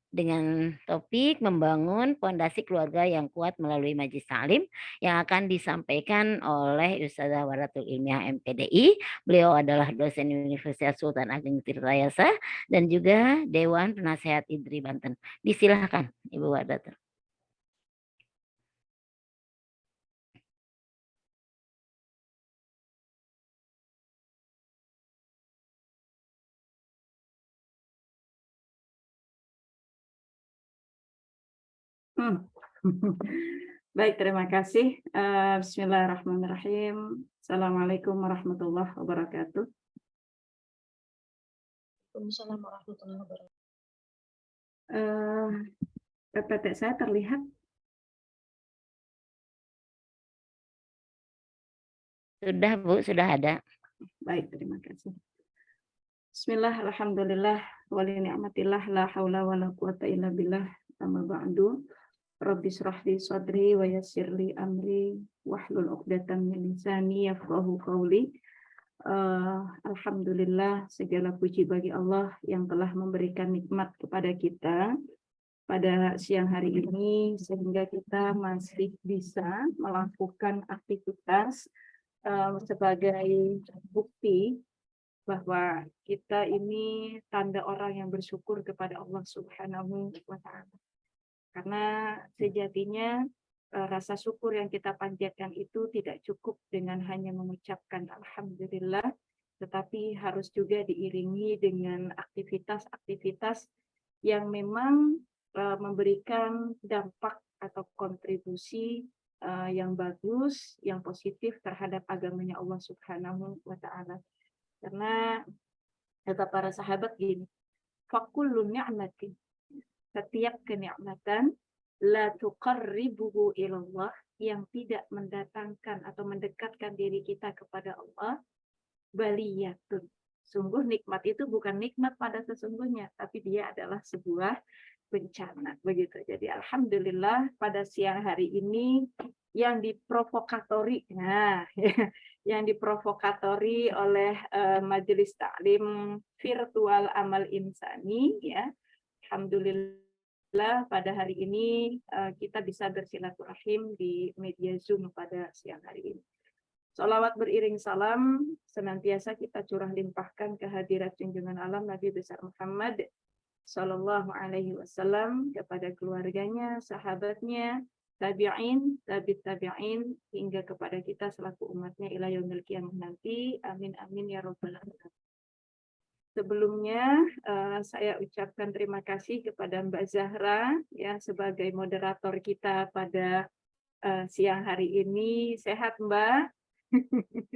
dengan topik membangun fondasi keluarga yang kuat melalui Majelis Taklim yang akan disampaikan oleh Ustazah Waratul Ilmiah MPDI. Beliau adalah dosen Universitas Sultan Ageng Tirtayasa dan juga Dewan Penasehat IDRI Banten. Disilahkan Ibu Waratul. Baik, terima kasih. Bismillahirrahmanirrahim. Assalamualaikum warahmatullahi wabarakatuh. Waalaikumsalam warahmatullahi wabarakatuh. PPT saya terlihat? Sudah Bu, sudah ada. Baik, terima kasih. Bismillah, alhamdulillah, wali ni'matillah, la haula wa la quwata illa billah, amma ba'du. Rabbi shrah li sadri wa yassir li amri wahlul 'uqdatam min lisani yafqahu qawli. Alhamdulillah, segala puji bagi Allah yang telah memberikan nikmat kepada kita pada siang hari ini sehingga kita masih bisa melakukan aktivitas sebagai bukti bahwa kita ini tanda orang yang bersyukur kepada Allah Subhanahu wa Ta'ala. Karena sejatinya rasa syukur yang kita panjatkan itu tidak cukup dengan hanya mengucapkan alhamdulillah, tetapi harus juga diiringi dengan aktivitas-aktivitas yang memang memberikan dampak atau kontribusi yang bagus, yang positif terhadap agamanya Allah Subhanahu wa Ta'ala. Karena kata para sahabat gini, fakullu ni'matin, setiap kenikmatan la tuqarribuhu ilallah, yang tidak mendatangkan atau mendekatkan diri kita kepada Allah, baliyatun. Sungguh nikmat itu bukan nikmat pada sesungguhnya, tapi dia adalah sebuah bencana, begitu. Jadi alhamdulillah pada siang hari ini yang diprovokatori, yang diprovokatori oleh Majelis Taklim Virtual Amal Insani, ya. Alhamdulillah pada hari ini kita bisa bersilaturahim di media Zoom pada siang hari ini. Sholawat beriring salam senantiasa kita curah limpahkan kehadirat junjungan alam Nabi besar Muhammad Sallallahu Alaihi Wasallam kepada keluarganya, sahabatnya, tabi'in, tabi'in hingga kepada kita selaku umatnya ila yaumil qiyamah nanti. Amin amin ya rabbal alamin. Sebelumnya saya ucapkan terima kasih kepada Mbak Zahra ya sebagai moderator kita pada siang hari ini. Sehat Mbak?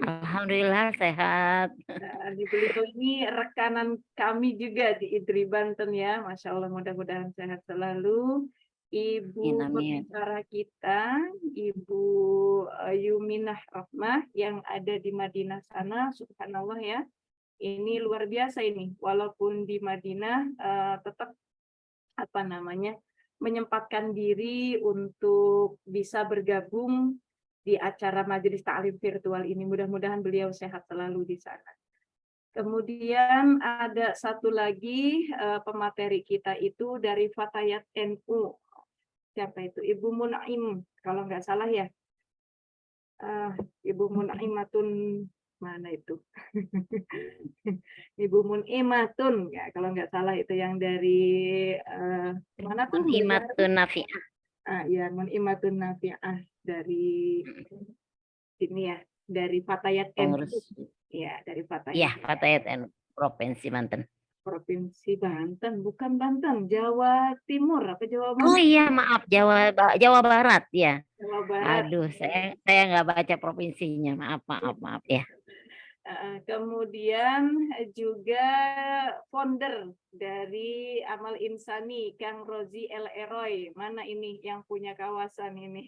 Alhamdulillah sehat. Beliau ini rekanan kami juga di IDRI Banten ya, Masya Allah, mudah-mudahan sehat selalu. Ibu pembicara kita, Ibu Yuminah Rahmah yang ada di Madinah sana, subhanallah ya. Ini luar biasa ini, walaupun di Madinah tetap menyempatkan diri untuk bisa bergabung di acara Majelis Taklim virtual ini. Mudah-mudahan beliau sehat selalu di sana. Kemudian ada satu lagi pemateri kita itu dari Fatayat NU. Siapa itu? Ibu Mun'im, kalau nggak salah ya. Ibu Mun'imatun, mana itu? Ibu Mun'imatun, ya kalau nggak salah itu yang dari mana tuh? Mun'imatun Nafi'ah. Ya, Mun'imatun Nafi'ah dari sini ya, dari Fatayat NU. Ya, dari Fatayat. Iya, Fatayat NU Provinsi Banten. Provinsi Banten, bukan Banten, Jawa Timur apa Jawa Barat? Oh iya, maaf, Jawa Barat ya. Jawa Barat. Aduh, saya nggak baca provinsinya, maaf ya. Kemudian juga founder dari Amal Insani, Kang Rozi El Eroy. Mana ini yang punya kawasan ini?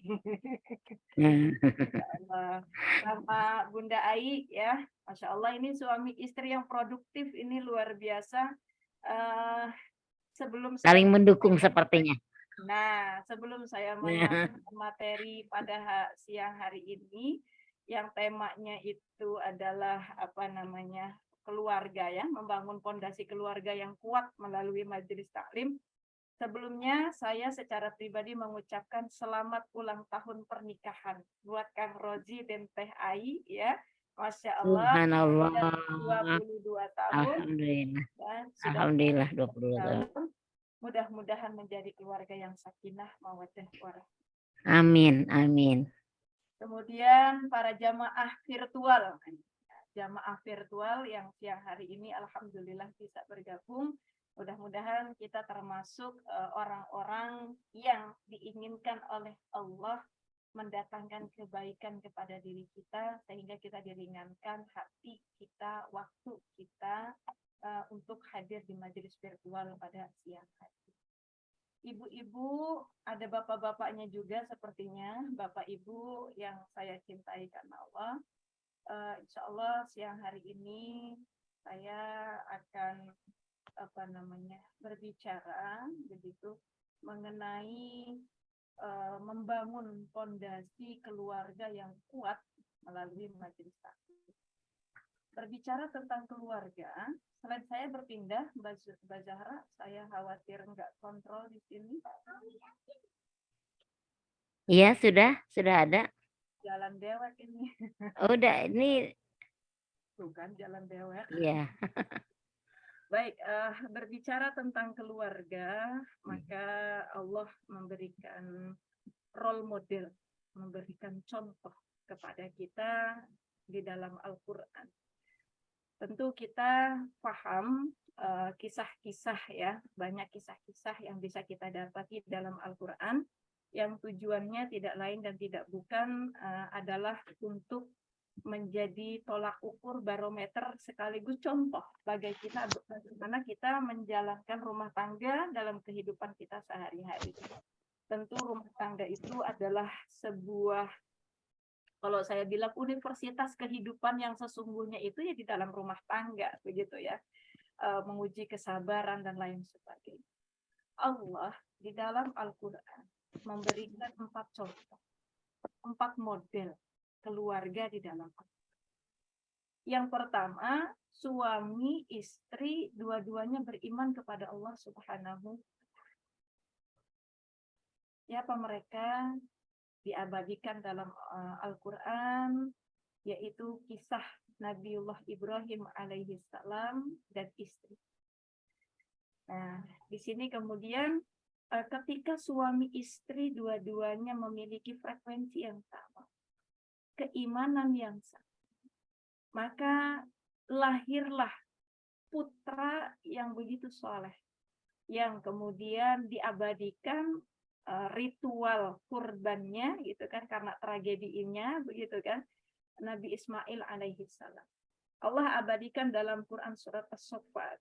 Sama Bunda Ai ya, Masya Allah ini suami istri yang produktif, ini luar biasa. Sebelum Saling mendukung sepertinya. Nah, sebelum saya menyambut materi pada siang hari ini, yang temanya itu adalah apa namanya keluarga ya, membangun fondasi keluarga yang kuat melalui majelis taklim. Sebelumnya saya secara pribadi mengucapkan selamat ulang tahun pernikahan buat Kang Rozi dan Teh Ai ya. Masya Allah, Subhanallah. 22 tahun Alhamdulillah. dan sudah Alhamdulillah 22 tahun. Mudah-mudahan menjadi keluarga yang sakinah mawaddah warahmah. Amin, amin. Kemudian para jamaah virtual yang siang hari ini alhamdulillah bisa bergabung. Mudah-mudahan kita termasuk orang-orang yang diinginkan oleh Allah mendatangkan kebaikan kepada diri kita sehingga kita diringankan hati kita, waktu kita untuk hadir di majelis virtual pada siang hari. Ibu-ibu, ada bapak-bapaknya juga sepertinya, bapak ibu yang saya cintai karena Allah. Insya Allah siang hari ini saya akan berbicara begitu mengenai membangun fondasi keluarga yang kuat melalui majelis taklim. Berbicara tentang keluarga, selain saya berpindah, Mbak Zahra, saya khawatir nggak kontrol di sini. Iya, sudah ada. Jalan dewek ini. Udah, ini Bukan jalan dewek. iya. Baik, berbicara tentang keluarga, maka Allah memberikan role model, memberikan contoh kepada kita di dalam Al-Quran. Tentu kita paham kisah-kisah ya, banyak kisah-kisah yang bisa kita dapati dalam Al-Quran yang tujuannya tidak lain dan tidak bukan adalah untuk menjadi tolak ukur barometer sekaligus contoh bagaimana kita menjalankan rumah tangga dalam kehidupan kita sehari-hari. Tentu rumah tangga itu adalah sebuah, kalau saya bilang universitas kehidupan yang sesungguhnya itu ya di dalam rumah tangga begitu ya, menguji kesabaran dan lain sebagainya. Allah di dalam Al-Quran memberikan 4 contoh, 4 model keluarga di dalam Al-Quran. Yang pertama, suami istri dua-duanya beriman kepada Allah Subhanahu. Ya, apa mereka diabadikan dalam Al-Quran, yaitu kisah Nabiullah Ibrahim alaihi salam dan istri. Nah, di sini kemudian ketika suami istri dua-duanya memiliki frekuensi yang sama, keimanan yang sama, maka lahirlah putra yang begitu soleh, yang kemudian diabadikan ritual kurbannya gitu kan, karena tragedinya begitu kan, Nabi Ismail alaihi salam. Allah abadikan dalam Quran surat As-Saffat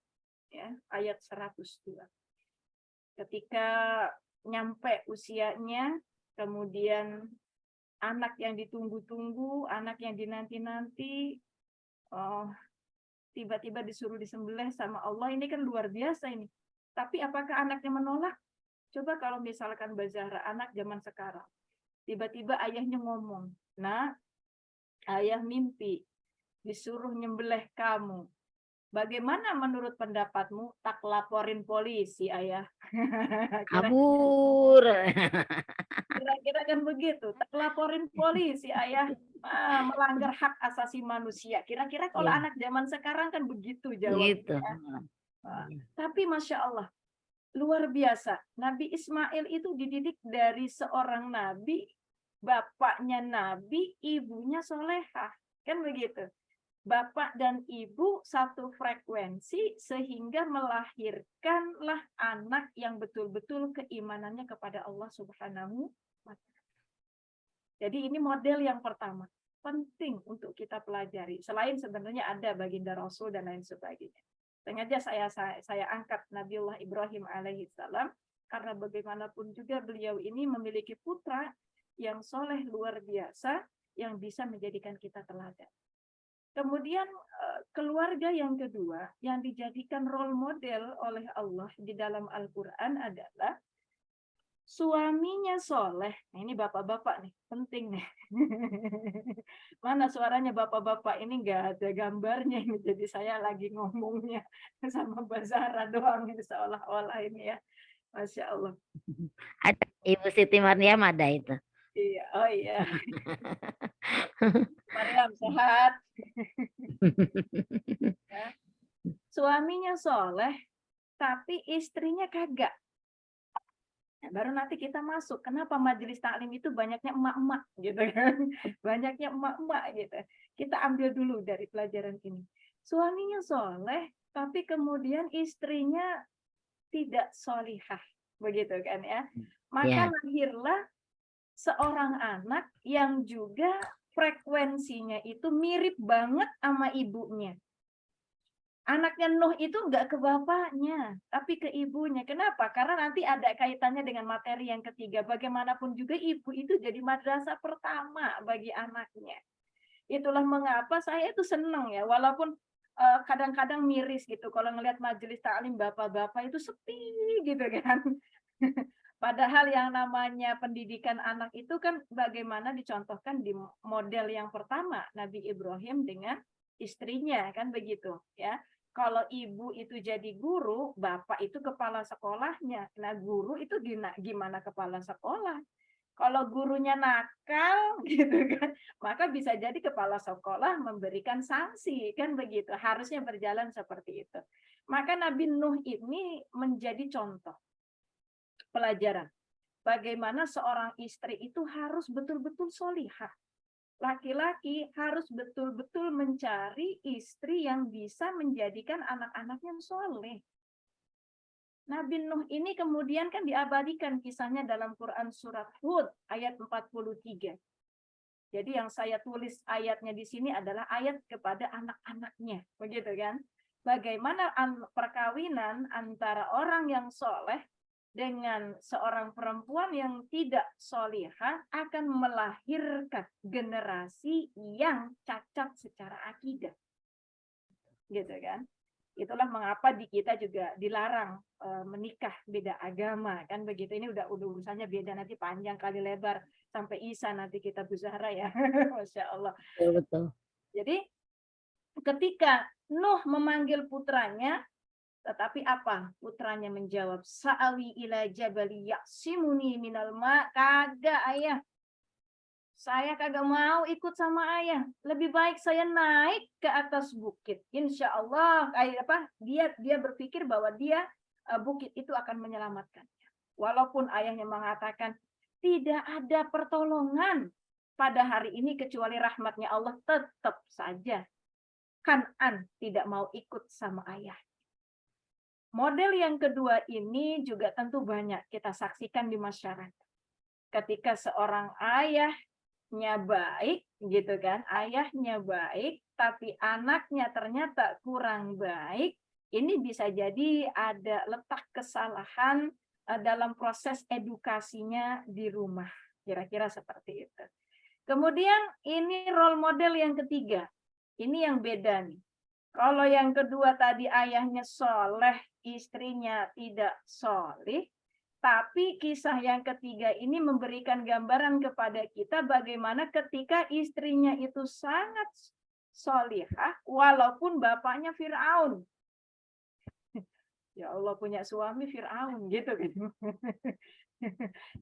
ya, ayat 102. Ketika nyampe usianya, kemudian anak yang ditunggu-tunggu, anak yang dinanti-nanti, tiba-tiba disuruh disembelih sama Allah. Ini kan luar biasa ini. Tapi apakah anaknya menolak? Coba kalau misalkan Mbak Zahra, anak zaman sekarang, tiba-tiba ayahnya ngomong, "Nah, ayah mimpi disuruh nyembelih kamu. Bagaimana menurut pendapatmu? Tak laporin polisi, ayah." Kabur. Kira-kira kan begitu. Tak laporin polisi, ayah melanggar hak asasi manusia. Kira-kira kalau Iya. anak zaman sekarang kan begitu jawabnya. Gitu. Tapi Masya Allah, luar biasa. Nabi Ismail itu dididik dari seorang nabi, bapaknya nabi, ibunya solehah. Kan begitu. Bapak dan ibu satu frekuensi sehingga melahirkanlah anak yang betul-betul keimanannya kepada Allah Subhanahu wa Ta'ala. Jadi ini model yang pertama. penting untuk kita pelajari. Selain sebenarnya ada baginda Rasul dan lain sebagainya. Sengaja saya angkat Nabiullah Ibrahim alaihissalam karena bagaimanapun juga beliau ini memiliki putra yang soleh luar biasa yang bisa menjadikan kita teladan. Kemudian keluarga yang kedua yang dijadikan role model oleh Allah di dalam Al-Quran adalah suaminya soleh. Nah, ini bapak-bapak nih, penting nih. Mana suaranya bapak-bapak ini nggak ada gambarnya ini, jadi saya lagi ngomongnya sama Mbak Zahra doang ini seolah-olah ini ya. Masya Allah. Ada Ibu Siti Maryam ada itu. Iya, oh iya. Maryam sehat. Ya. Suaminya soleh, tapi istrinya kagak. Nah, baru nanti kita masuk. Kenapa majelis taklim itu banyaknya emak-emak gitu kan? Banyaknya emak-emak gitu. Kita ambil dulu dari pelajaran ini. Suaminya soleh, tapi kemudian istrinya tidak solihah, begitu kan ya? Maka lahirlah seorang anak yang juga frekuensinya itu mirip banget sama ibunya. Anaknya Nuh itu enggak ke bapaknya, tapi ke ibunya. Kenapa? Karena nanti ada kaitannya dengan materi yang ketiga. Bagaimanapun juga ibu itu jadi madrasah pertama bagi anaknya. Itulah mengapa saya itu senang ya, walaupun kadang-kadang miris gitu kalau ngelihat majelis taklim bapak-bapak itu sepi gitu kan. Padahal yang namanya pendidikan anak itu kan bagaimana dicontohkan di model yang pertama Nabi Ibrahim dengan istrinya kan begitu ya. Kalau ibu itu jadi guru, bapak itu kepala sekolahnya. Nah, guru itu gimana kepala sekolah? Kalau gurunya nakal gitu kan, maka bisa jadi kepala sekolah memberikan sanksi kan begitu. Harusnya berjalan seperti itu. Maka Nabi Nuh ini menjadi contoh pelajaran bagaimana seorang istri itu harus betul-betul solihah. Laki-laki harus betul-betul mencari istri yang bisa menjadikan anak-anaknya soleh. Nabi Nuh ini kemudian kan diabadikan kisahnya dalam Quran surat Hud ayat 43. Jadi yang saya tulis ayatnya di sini adalah ayat kepada anak-anaknya, begitu kan? Bagaimana perkawinan antara orang yang soleh dengan seorang perempuan yang tidak solihah akan melahirkan generasi yang cacat secara akidah, gitu kan? Itulah mengapa di kita juga dilarang menikah beda agama, kan begitu. Ini udah urusannya beda, nanti panjang kali lebar sampai Isa nanti kita Bu Zahra ya. Masya Allah. Betul. Jadi ketika Nuh memanggil putranya, tetapi apa? Putranya menjawab, Sa'awi ila jabali ya'simuni minal ma'. Kagak ayah. Saya kagak mau ikut sama ayah. Lebih baik saya naik ke atas bukit. Insya Allah, dia berpikir bahwa bukit itu akan menyelamatkannya. Walaupun ayahnya mengatakan tidak ada pertolongan pada hari ini kecuali rahmatnya Allah, tetap saja Kan'an tidak mau ikut sama ayah. Model yang kedua ini juga tentu banyak kita saksikan di masyarakat. Ketika seorang ayahnya baik, gitu kan, ayahnya baik, tapi anaknya ternyata kurang baik, ini bisa jadi ada letak kesalahan dalam proses edukasinya di rumah. Kira-kira seperti itu. Kemudian ini role model yang ketiga. Ini yang beda nih. Kalau yang kedua tadi ayahnya soleh, istrinya tidak soleh, tapi kisah yang ketiga ini memberikan gambaran kepada kita bagaimana ketika istrinya itu sangat solihah, walaupun bapaknya Fir'aun. Ya Allah, punya suami Fir'aun gitu kan.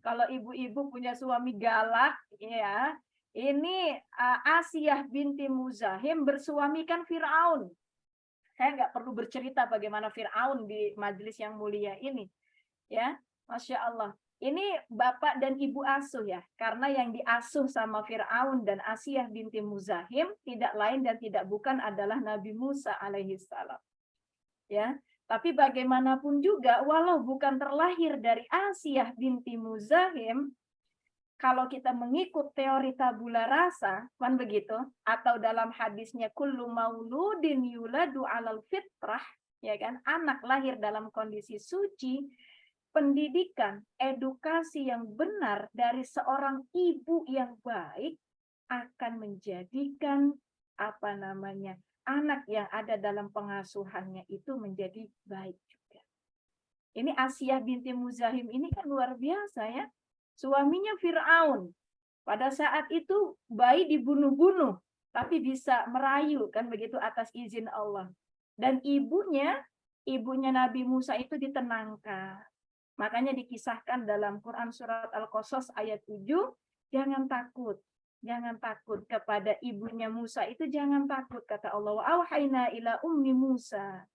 Kalau ibu-ibu punya suami galak, ya, ini Asiyah binti Muzahim bersuamikan Fir'aun. Saya nggak perlu bercerita bagaimana Fir'aun di majelis yang mulia ini. Ya, Masya Allah. Ini bapak dan ibu asuh ya. Karena yang diasuh sama Fir'aun dan Asiyah binti Muzahim tidak lain dan tidak bukan adalah Nabi Musa alaihissalam. Ya, tapi bagaimanapun juga, walau bukan terlahir dari Asiyah binti Muzahim, kalau kita mengikut teori tabula rasa, kan begitu, atau dalam hadisnya kullu mauludin yuladu alal fitrah, ya kan, anak lahir dalam kondisi suci, pendidikan, edukasi yang benar dari seorang ibu yang baik akan menjadikan anak yang ada dalam pengasuhannya itu menjadi baik juga. Ini Asiyah binti Muzahim ini kan luar biasa ya. Suaminya Fir'aun. Pada saat itu bayi dibunuh-bunuh, tapi bisa merayu kan begitu atas izin Allah. Dan ibunya Nabi Musa itu ditenangkan. Makanya dikisahkan dalam Quran surat Al-Qasas ayat 7, jangan takut. Jangan takut kepada ibunya Musa itu, jangan takut, kata Allah. Wa auhayna ila ummi Musa.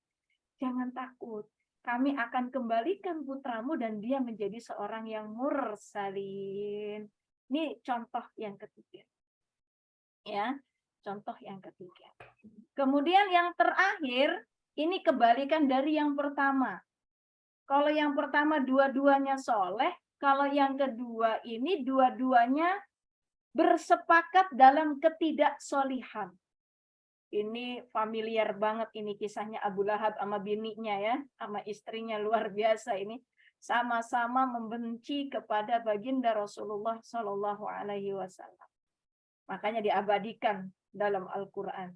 Jangan takut. Kami akan kembalikan putramu dan dia menjadi seorang yang mursalin. Ini contoh yang ketiga. Ya, contoh yang ketiga. Kemudian yang terakhir, ini kebalikan dari yang pertama. Kalau yang pertama dua-duanya soleh, kalau yang kedua ini dua-duanya bersepakat dalam ketidaksolihan. Ini familiar banget ini kisahnya Abu Lahab sama bininya ya, sama istrinya, luar biasa ini. Sama-sama membenci kepada baginda Rasulullah Shallallahu Alaihi Wasallam. Makanya diabadikan dalam Al-Quran.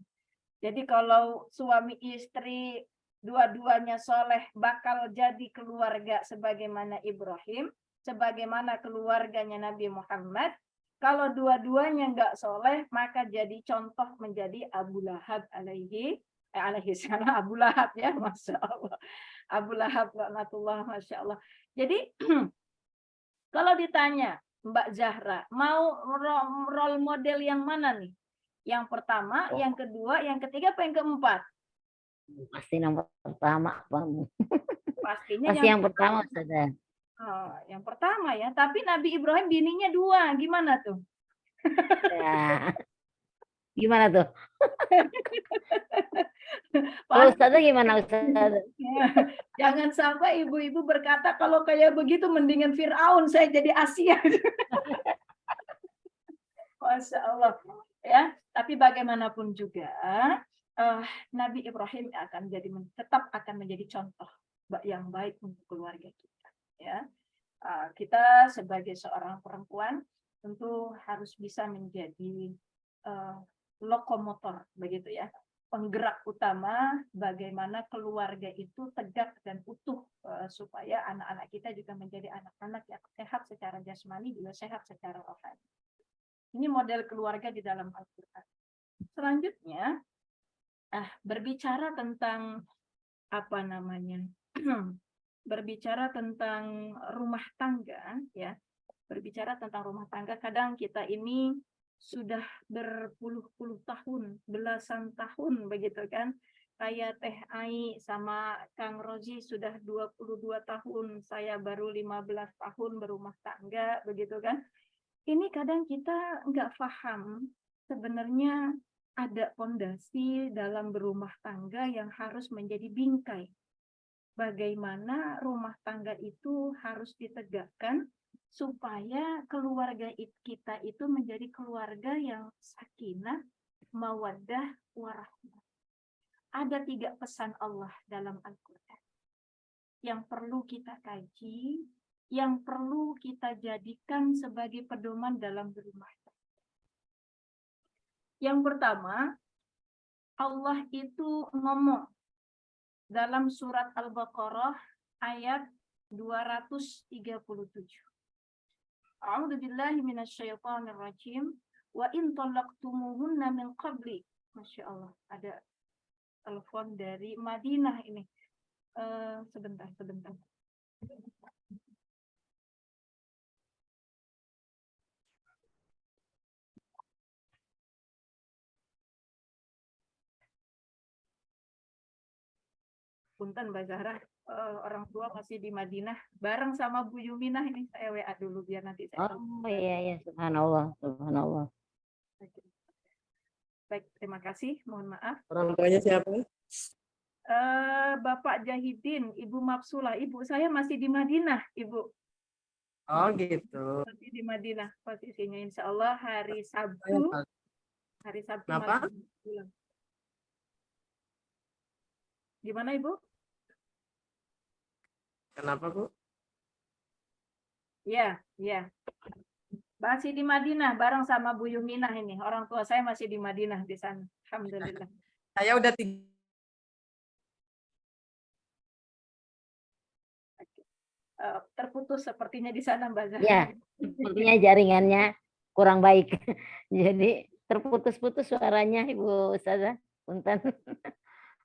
Jadi kalau suami istri dua-duanya soleh bakal jadi keluarga sebagaimana Ibrahim, sebagaimana keluarganya Nabi Muhammad. Kalau dua-duanya enggak soleh, maka jadi contoh menjadi Abu Lahab alaihi salam. Abu Lahab ya, Masya Allah. Abu Lahab, laknatullah, Masya Allah. Jadi, kalau ditanya, Mbak Zahra, mau role model yang mana nih? Yang pertama, yang kedua, yang ketiga, apa yang keempat? Pasti nomor pertama. Pastinya Pasti yang pertama, Ustazah. Oh, yang pertama ya, tapi Nabi Ibrahim bininya 2, gimana tuh? Ya. Gimana tuh? Ustazah gimana Ustazah? Jangan sampai ibu-ibu berkata kalau kayak begitu mendingan Fir'aun, saya jadi Asia. Masya Allah. Ya, tapi bagaimanapun juga Nabi Ibrahim tetap akan menjadi contoh yang baik untuk keluarga kita. Ya, kita sebagai seorang perempuan tentu harus bisa menjadi lokomotor, begitu ya, penggerak utama bagaimana keluarga itu tegak dan utuh supaya anak-anak kita juga menjadi anak-anak yang sehat secara jasmani juga sehat secara rohani. Ini model keluarga di dalam Al-Quran. Selanjutnya, berbicara tentang berbicara tentang rumah tangga, ya. Berbicara tentang rumah tangga, kadang kita ini sudah berpuluh-puluh tahun, belasan tahun, begitu kan? Kayak Teh Ai sama Kang Rozi sudah 22 tahun, saya baru 15 tahun berumah tangga, begitu kan? Ini kadang kita nggak paham, sebenarnya ada fondasi dalam berumah tangga yang harus menjadi bingkai. Bagaimana rumah tangga itu harus ditegakkan supaya keluarga kita itu menjadi keluarga yang sakinah, mawaddah, warahmah. Ada 3 pesan Allah dalam Al-Quran yang perlu kita kaji, yang perlu kita jadikan sebagai pedoman dalam berumah tangga. Yang pertama, Allah itu ngomong dalam surat Al-Baqarah ayat 237. A'udzu billahi minasyaitonir rajim. Wa in talaqtumuhunna min qabli. Masya Allah, ada telepon dari Madinah ini. Sebentar. Punten Mbak Zahra, orang tua masih di Madinah, bareng sama Bu Yuminah ini, saya WA dulu biar nanti saya. Oh iya, subhanallah. Baik, terima kasih, mohon maaf. Orang tuanya siapa? Bapak Jahidin, Ibu Mapsulah, ibu saya masih di Madinah, Ibu. Oh gitu. Seperti di Madinah posisinya, insya Allah hari Sabtu Kenapa? malam pulang. Gimana Ibu? Kenapa, Bu? Ya, ya. Masih di Madinah bareng sama Bu Yuminah ini. Orang tua saya masih di Madinah di sana. Alhamdulillah. Saya udah 3. Terputus sepertinya di sana Mbak Zahra. Ya, sepertinya jaringannya kurang baik. Jadi terputus-putus suaranya Ibu Ustazah. Punten.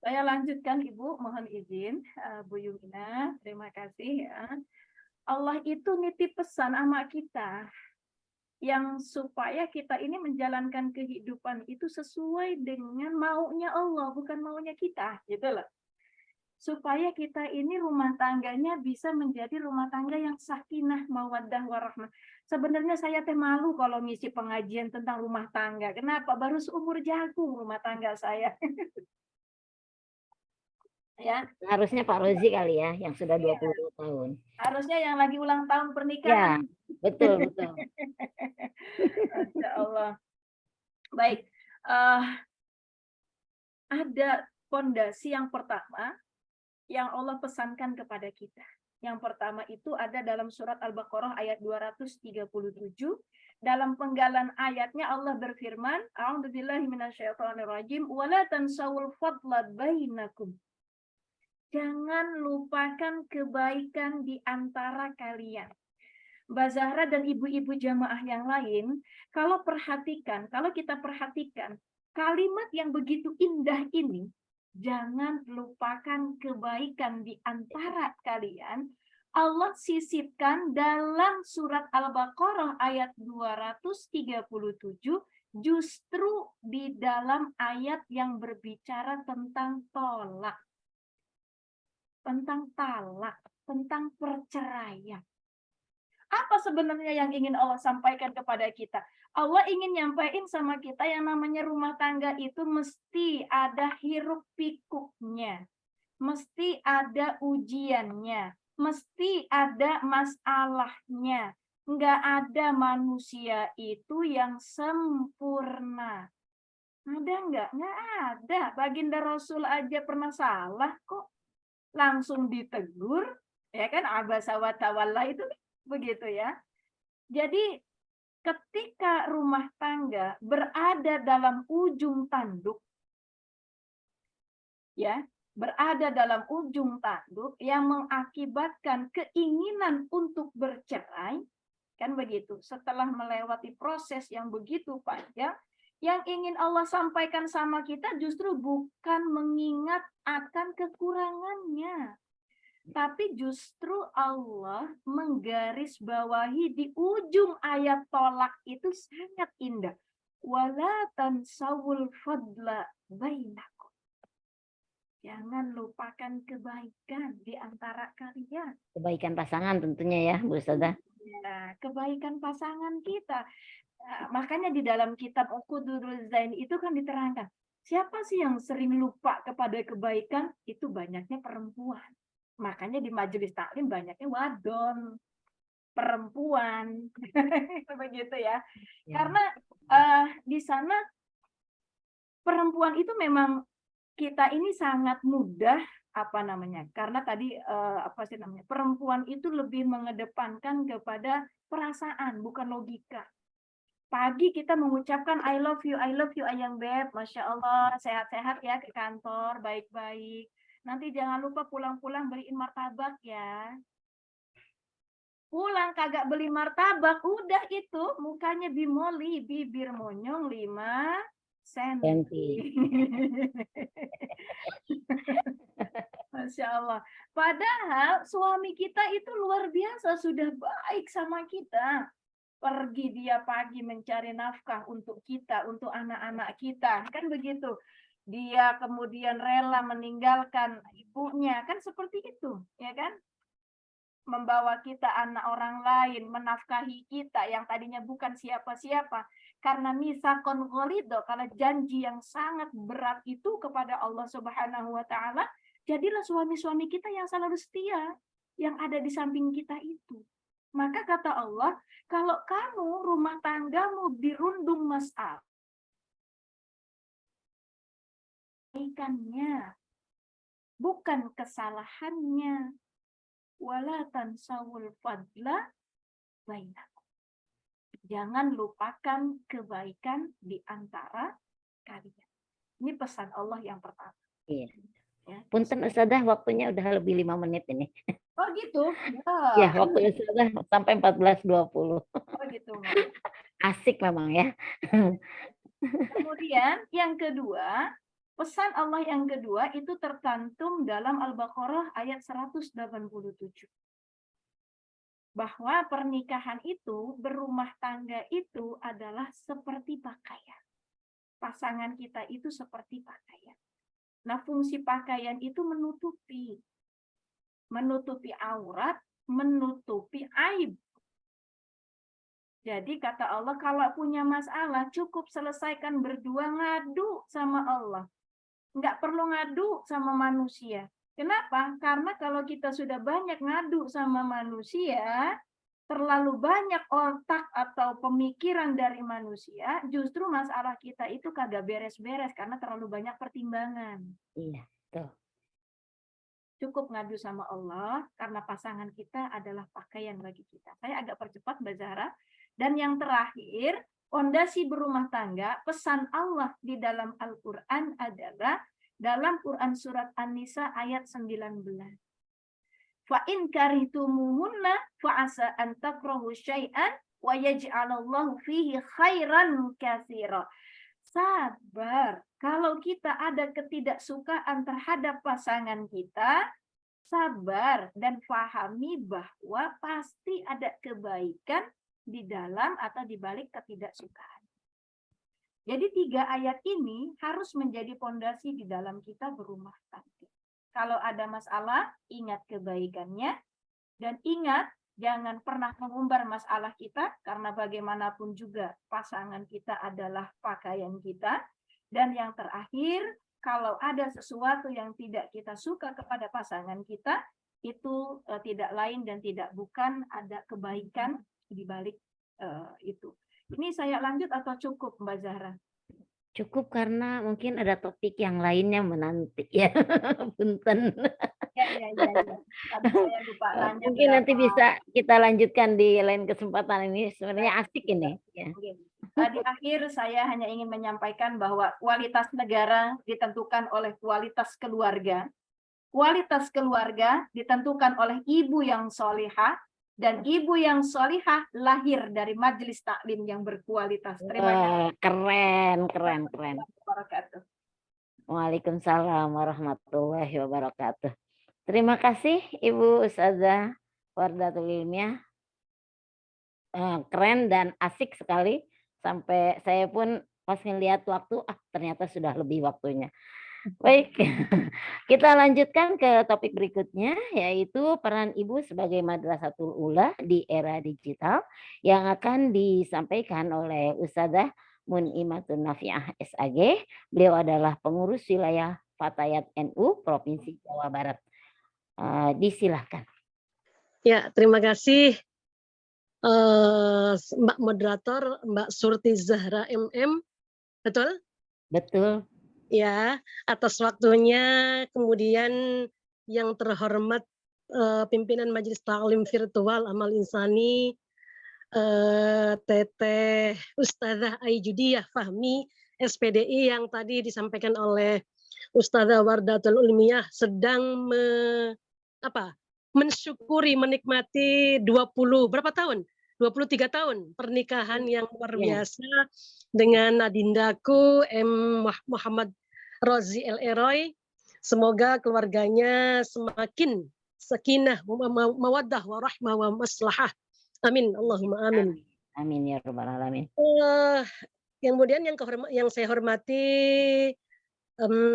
Saya lanjutkan Ibu, mohon izin Bu Yumina, terima kasih ya. Allah itu nitip pesan sama kita yang supaya kita ini menjalankan kehidupan itu sesuai dengan maunya Allah, bukan maunya kita, gitu loh. Supaya kita ini rumah tangganya bisa menjadi rumah tangga yang sakinah, mawaddah, warahmah. Sebenarnya saya teh malu kalau ngisi pengajian tentang rumah tangga. Kenapa? Baru seumur jagung rumah tangga saya. Ya. Harusnya Pak Rozi kali ya, yang sudah 22 tahun. Harusnya yang lagi ulang tahun Ya, pernikahan. betul. Masya Allah. Baik, ada fondasi yang pertama yang Allah pesankan kepada kita. Yang pertama itu ada dalam surat Al-Baqarah ayat 237. Dalam penggalan ayatnya Allah berfirman, A'udzubillahi minasyaitonirrajim, wa la tansawul fadla bainakum. Jangan lupakan kebaikan di antara kalian. Mbak Zahra dan ibu-ibu jamaah yang lain, kalau kita perhatikan kalimat yang begitu indah ini, jangan lupakan kebaikan di antara kalian. Allah sisipkan dalam surat Al-Baqarah ayat 237, justru di dalam ayat yang berbicara tentang tolak. Tentang talak, tentang perceraian. Apa sebenarnya yang ingin Allah sampaikan kepada kita? Allah ingin nyampaikan sama kita yang namanya rumah tangga itu mesti ada hiruk pikuknya. Mesti ada ujiannya. Mesti ada masalahnya. Enggak ada manusia itu yang sempurna. Ada enggak? Enggak ada. Baginda Rasul aja pernah salah kok. Langsung ditegur, ya kan, abasa wa tawalla itu begitu ya. Jadi ketika rumah tangga berada dalam ujung tanduk, ya, berada dalam ujung tanduk yang mengakibatkan keinginan untuk bercerai, kan begitu. Setelah melewati proses yang begitu panjang, yang ingin Allah sampaikan sama kita justru bukan mengingat akan kekurangannya, tapi justru Allah menggarisbawahi di ujung ayat tolak itu sangat indah. Wala tansawul fadla bainakum. Jangan lupakan kebaikan di antara kalian. Kebaikan pasangan tentunya ya, Bu Ustazah. Nah, kebaikan pasangan kita. Nah, makanya di dalam kitab Uqudurul Zain itu kan diterangkan, siapa sih yang sering lupa kepada kebaikan? Itu banyaknya perempuan. Makanya di majelis taklim banyaknya wadon, perempuan. Begitu ya. Karena di sana perempuan itu memang kita ini sangat mudah karena tadi perempuan itu lebih mengedepankan kepada perasaan bukan logika. Pagi kita mengucapkan I love you ayang beb, Masya Allah, sehat-sehat ya ke kantor, baik-baik. Nanti jangan lupa pulang-pulang beliin martabak ya. Pulang kagak beli martabak, udah itu mukanya bimoli, bibir monyong 5 senti. Masya Allah. Padahal suami kita itu luar biasa, sudah baik sama kita. Pergi dia pagi mencari nafkah untuk kita, untuk anak-anak kita, kan begitu. Dia kemudian rela meninggalkan ibunya, kan seperti itu, ya kan? Membawa kita anak orang lain, menafkahi kita yang tadinya bukan siapa-siapa. Karena misakon ghalido, karena janji yang sangat berat itu kepada Allah Subhanahu wa Ta'ala, jadilah suami-suami kita yang selalu setia, yang ada di samping kita itu. Maka kata Allah, kalau kamu rumah tanggamu dirundung masalah, kebaikannya, bukan kesalahannya. Wala tansawul fadla bainakum. Jangan lupakan kebaikan di antara kalian. Ini pesan Allah yang pertama. Iya. Ya. Punten Ustazah, waktunya udah lebih 5 menit ini. Oh gitu. Ya, waktu Ustazah sampai 14.20. Oh gitu. Asik memang ya. Kemudian yang kedua, pesan Allah yang kedua itu tercantum dalam Al-Baqarah ayat 187. Bahwa pernikahan itu, berumah tangga itu adalah seperti pakaian. Pasangan kita itu seperti pakaian. Nah, fungsi pakaian itu menutupi aurat, menutupi aib. Jadi kata Allah, kalau punya masalah cukup selesaikan berdua, ngadu sama Allah. Nggak perlu ngadu sama manusia. Kenapa? Karena kalau kita sudah banyak ngadu sama manusia, terlalu banyak otak atau pemikiran dari manusia, justru masalah kita itu kagak beres-beres karena terlalu banyak pertimbangan. Iya, tuh. Cukup ngadu sama Allah karena pasangan kita adalah pakaian bagi kita. Saya agak percepat Mbak Zahra. Dan yang terakhir, fondasi berumah tangga, pesan Allah di dalam Al-Quran adalah dalam Quran surat An-Nisa ayat 19. Fa in karihtumuhunna fa asa an takrahu syai'an wa yaj'alallahu fihi khairan katsira. Sabar. Kalau kita ada ketidaksukaan terhadap pasangan kita, sabar dan pahami bahwa pasti ada kebaikan di dalam atau di balik ketidaksukaan. Jadi 3 ayat ini harus menjadi fondasi di dalam kita berumah tangga. Kalau ada masalah, ingat kebaikannya. Dan ingat, jangan pernah mengumbar masalah kita, karena bagaimanapun juga pasangan kita adalah pakaian kita. Dan yang terakhir, kalau ada sesuatu yang tidak kita suka kepada pasangan kita, itu tidak lain dan tidak bukan ada kebaikan di balik itu. Ini saya lanjut atau cukup Mbak Zahra? Cukup karena mungkin ada topik yang lainnya menanti ya. Punten. Ya. Tadi saya lupa nanya. Mungkin nanti bisa kita lanjutkan di lain kesempatan ini. Sebenarnya asik ini. Ya. Di akhir saya hanya ingin menyampaikan bahwa kualitas negara ditentukan oleh kualitas keluarga. Kualitas keluarga ditentukan oleh ibu yang solihah. Dan ibu yang solihah lahir dari majelis taklim yang berkualitas. Terima kasih. Keren. Waalaikumsalam warahmatullahi wabarakatuh. Terima kasih Ibu Ustazah Wardatul Ilmiah. Keren dan asik sekali. Sampai saya pun pas ngelihat waktu, ternyata sudah lebih waktunya. Baik, kita lanjutkan ke topik berikutnya, yaitu peran ibu sebagai Madrasatul Ula di era digital yang akan disampaikan oleh Ustazah Munimatun Nafiah SAG. Beliau adalah pengurus wilayah Fatayat NU Provinsi Jawa Barat. Disilahkan. Ya, terima kasih Mbak Moderator, Mbak Surti Zahra MM. Betul? Betul. Ya, atas waktunya. Kemudian yang terhormat pimpinan Majelis Taklim Virtual Amal Insani, Teteh Ustazah Aijudiyah Fahmi SPDI yang tadi disampaikan oleh Ustazah Wardatul Ilmiah sedang mensyukuri, menikmati 23 tahun pernikahan yang luar biasa dengan Adindaku Muhammad Rozi El Eroy. Semoga keluarganya semakin sakinah, mawaddah, warahmah, wa maslahah. Amin. Allahumma amin. Amin ya rabbal alamin. Kemudian yang saya hormati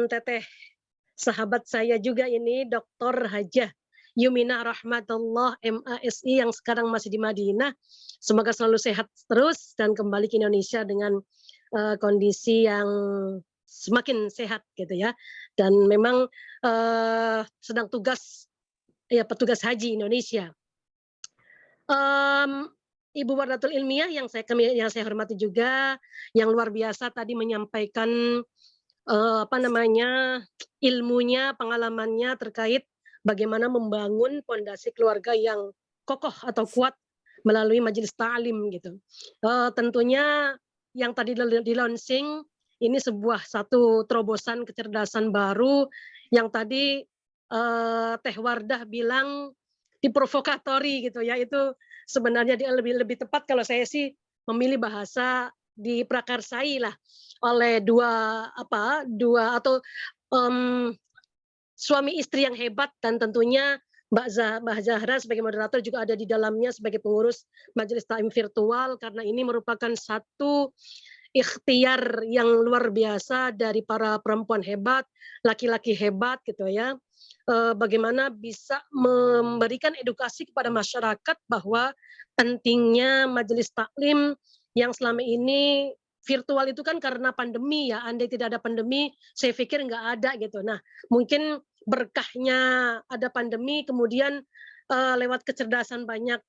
Teteh sahabat saya juga ini, Dr. Hajah Yumina Rahmatullah MASI yang sekarang masih di Madinah. Semoga selalu sehat terus dan kembali ke Indonesia dengan kondisi yang semakin sehat gitu ya. Dan memang sedang petugas haji Indonesia. Ibu Wardatul Ilmiah yang saya hormati juga, yang luar biasa tadi menyampaikan ilmunya, pengalamannya terkait bagaimana membangun fondasi keluarga yang kokoh atau kuat melalui majelis ta'lim gitu. Tentunya yang tadi di launching ini satu terobosan kecerdasan baru yang tadi Teh Wardah bilang diprovokatori gitu ya, itu sebenarnya dia lebih tepat kalau saya sih memilih bahasa diprakarsai lah oleh dua atau suami istri yang hebat, dan tentunya Mbak Zahra sebagai moderator juga ada di dalamnya sebagai pengurus majelis ta'lim virtual, karena ini merupakan satu ikhtiar yang luar biasa dari para perempuan hebat, laki-laki hebat gitu ya. Bagaimana bisa memberikan edukasi kepada masyarakat bahwa pentingnya majelis taklim yang selama ini virtual itu kan karena pandemi ya. Andai tidak ada pandemi, saya pikir nggak ada gitu. Nah, mungkin berkahnya ada pandemi, kemudian lewat kecerdasan banyak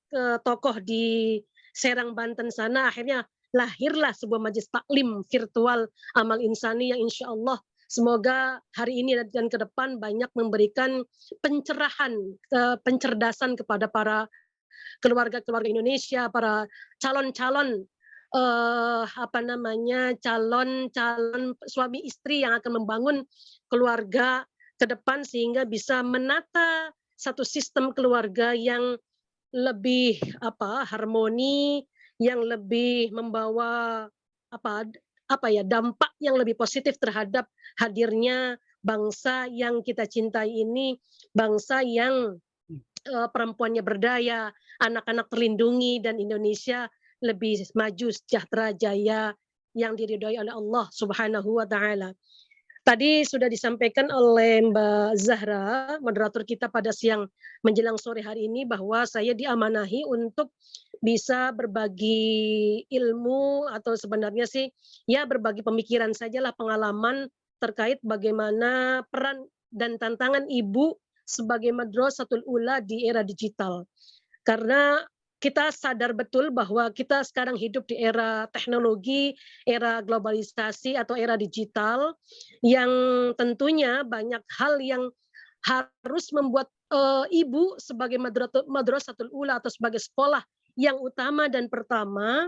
tokoh di Serang, Banten sana, akhirnya lahirlah sebuah majelis taklim virtual Amal Insani yang insya Allah semoga hari ini dan ke depan banyak memberikan pencerahan, pencerdasan kepada para keluarga-keluarga Indonesia, para calon-calon calon suami istri yang akan membangun keluarga ke depan sehingga bisa menata satu sistem keluarga yang lebih harmoni, yang lebih membawa dampak yang lebih positif terhadap hadirnya bangsa yang kita cintai ini, bangsa yang perempuannya berdaya, anak-anak terlindungi, dan Indonesia lebih maju, sejahtera, jaya, yang diridhoi oleh Allah Subhanahu wa Ta'ala. Tadi sudah disampaikan oleh Mbak Zahra, moderator kita pada siang menjelang sore hari ini, bahwa saya diamanahi untuk bisa berbagi ilmu, atau sebenarnya sih ya berbagi pemikiran sajalah, pengalaman terkait bagaimana peran dan tantangan ibu sebagai madrasatul ula di era digital. Karena kita sadar betul bahwa kita sekarang hidup di era teknologi, era globalisasi atau era digital, yang tentunya banyak hal yang harus membuat ibu sebagai madrasatul ula atau sebagai sekolah yang utama dan pertama,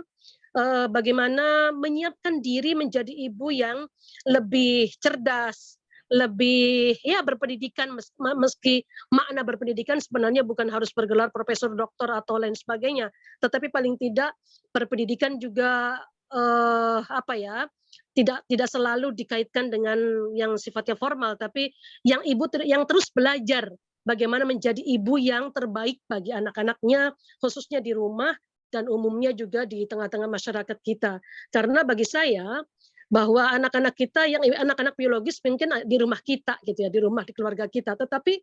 bagaimana menyiapkan diri menjadi ibu yang lebih cerdas, lebih berpendidikan, meski makna berpendidikan sebenarnya bukan harus bergelar profesor, doktor atau lain sebagainya, tetapi paling tidak berpendidikan juga tidak selalu dikaitkan dengan yang sifatnya formal, tapi yang ibu yang terus belajar bagaimana menjadi ibu yang terbaik bagi anak-anaknya, khususnya di rumah dan umumnya juga di tengah-tengah masyarakat kita. Karena bagi saya bahwa anak-anak kita yang anak-anak biologis mungkin di rumah kita gitu ya, di rumah, di keluarga kita, tetapi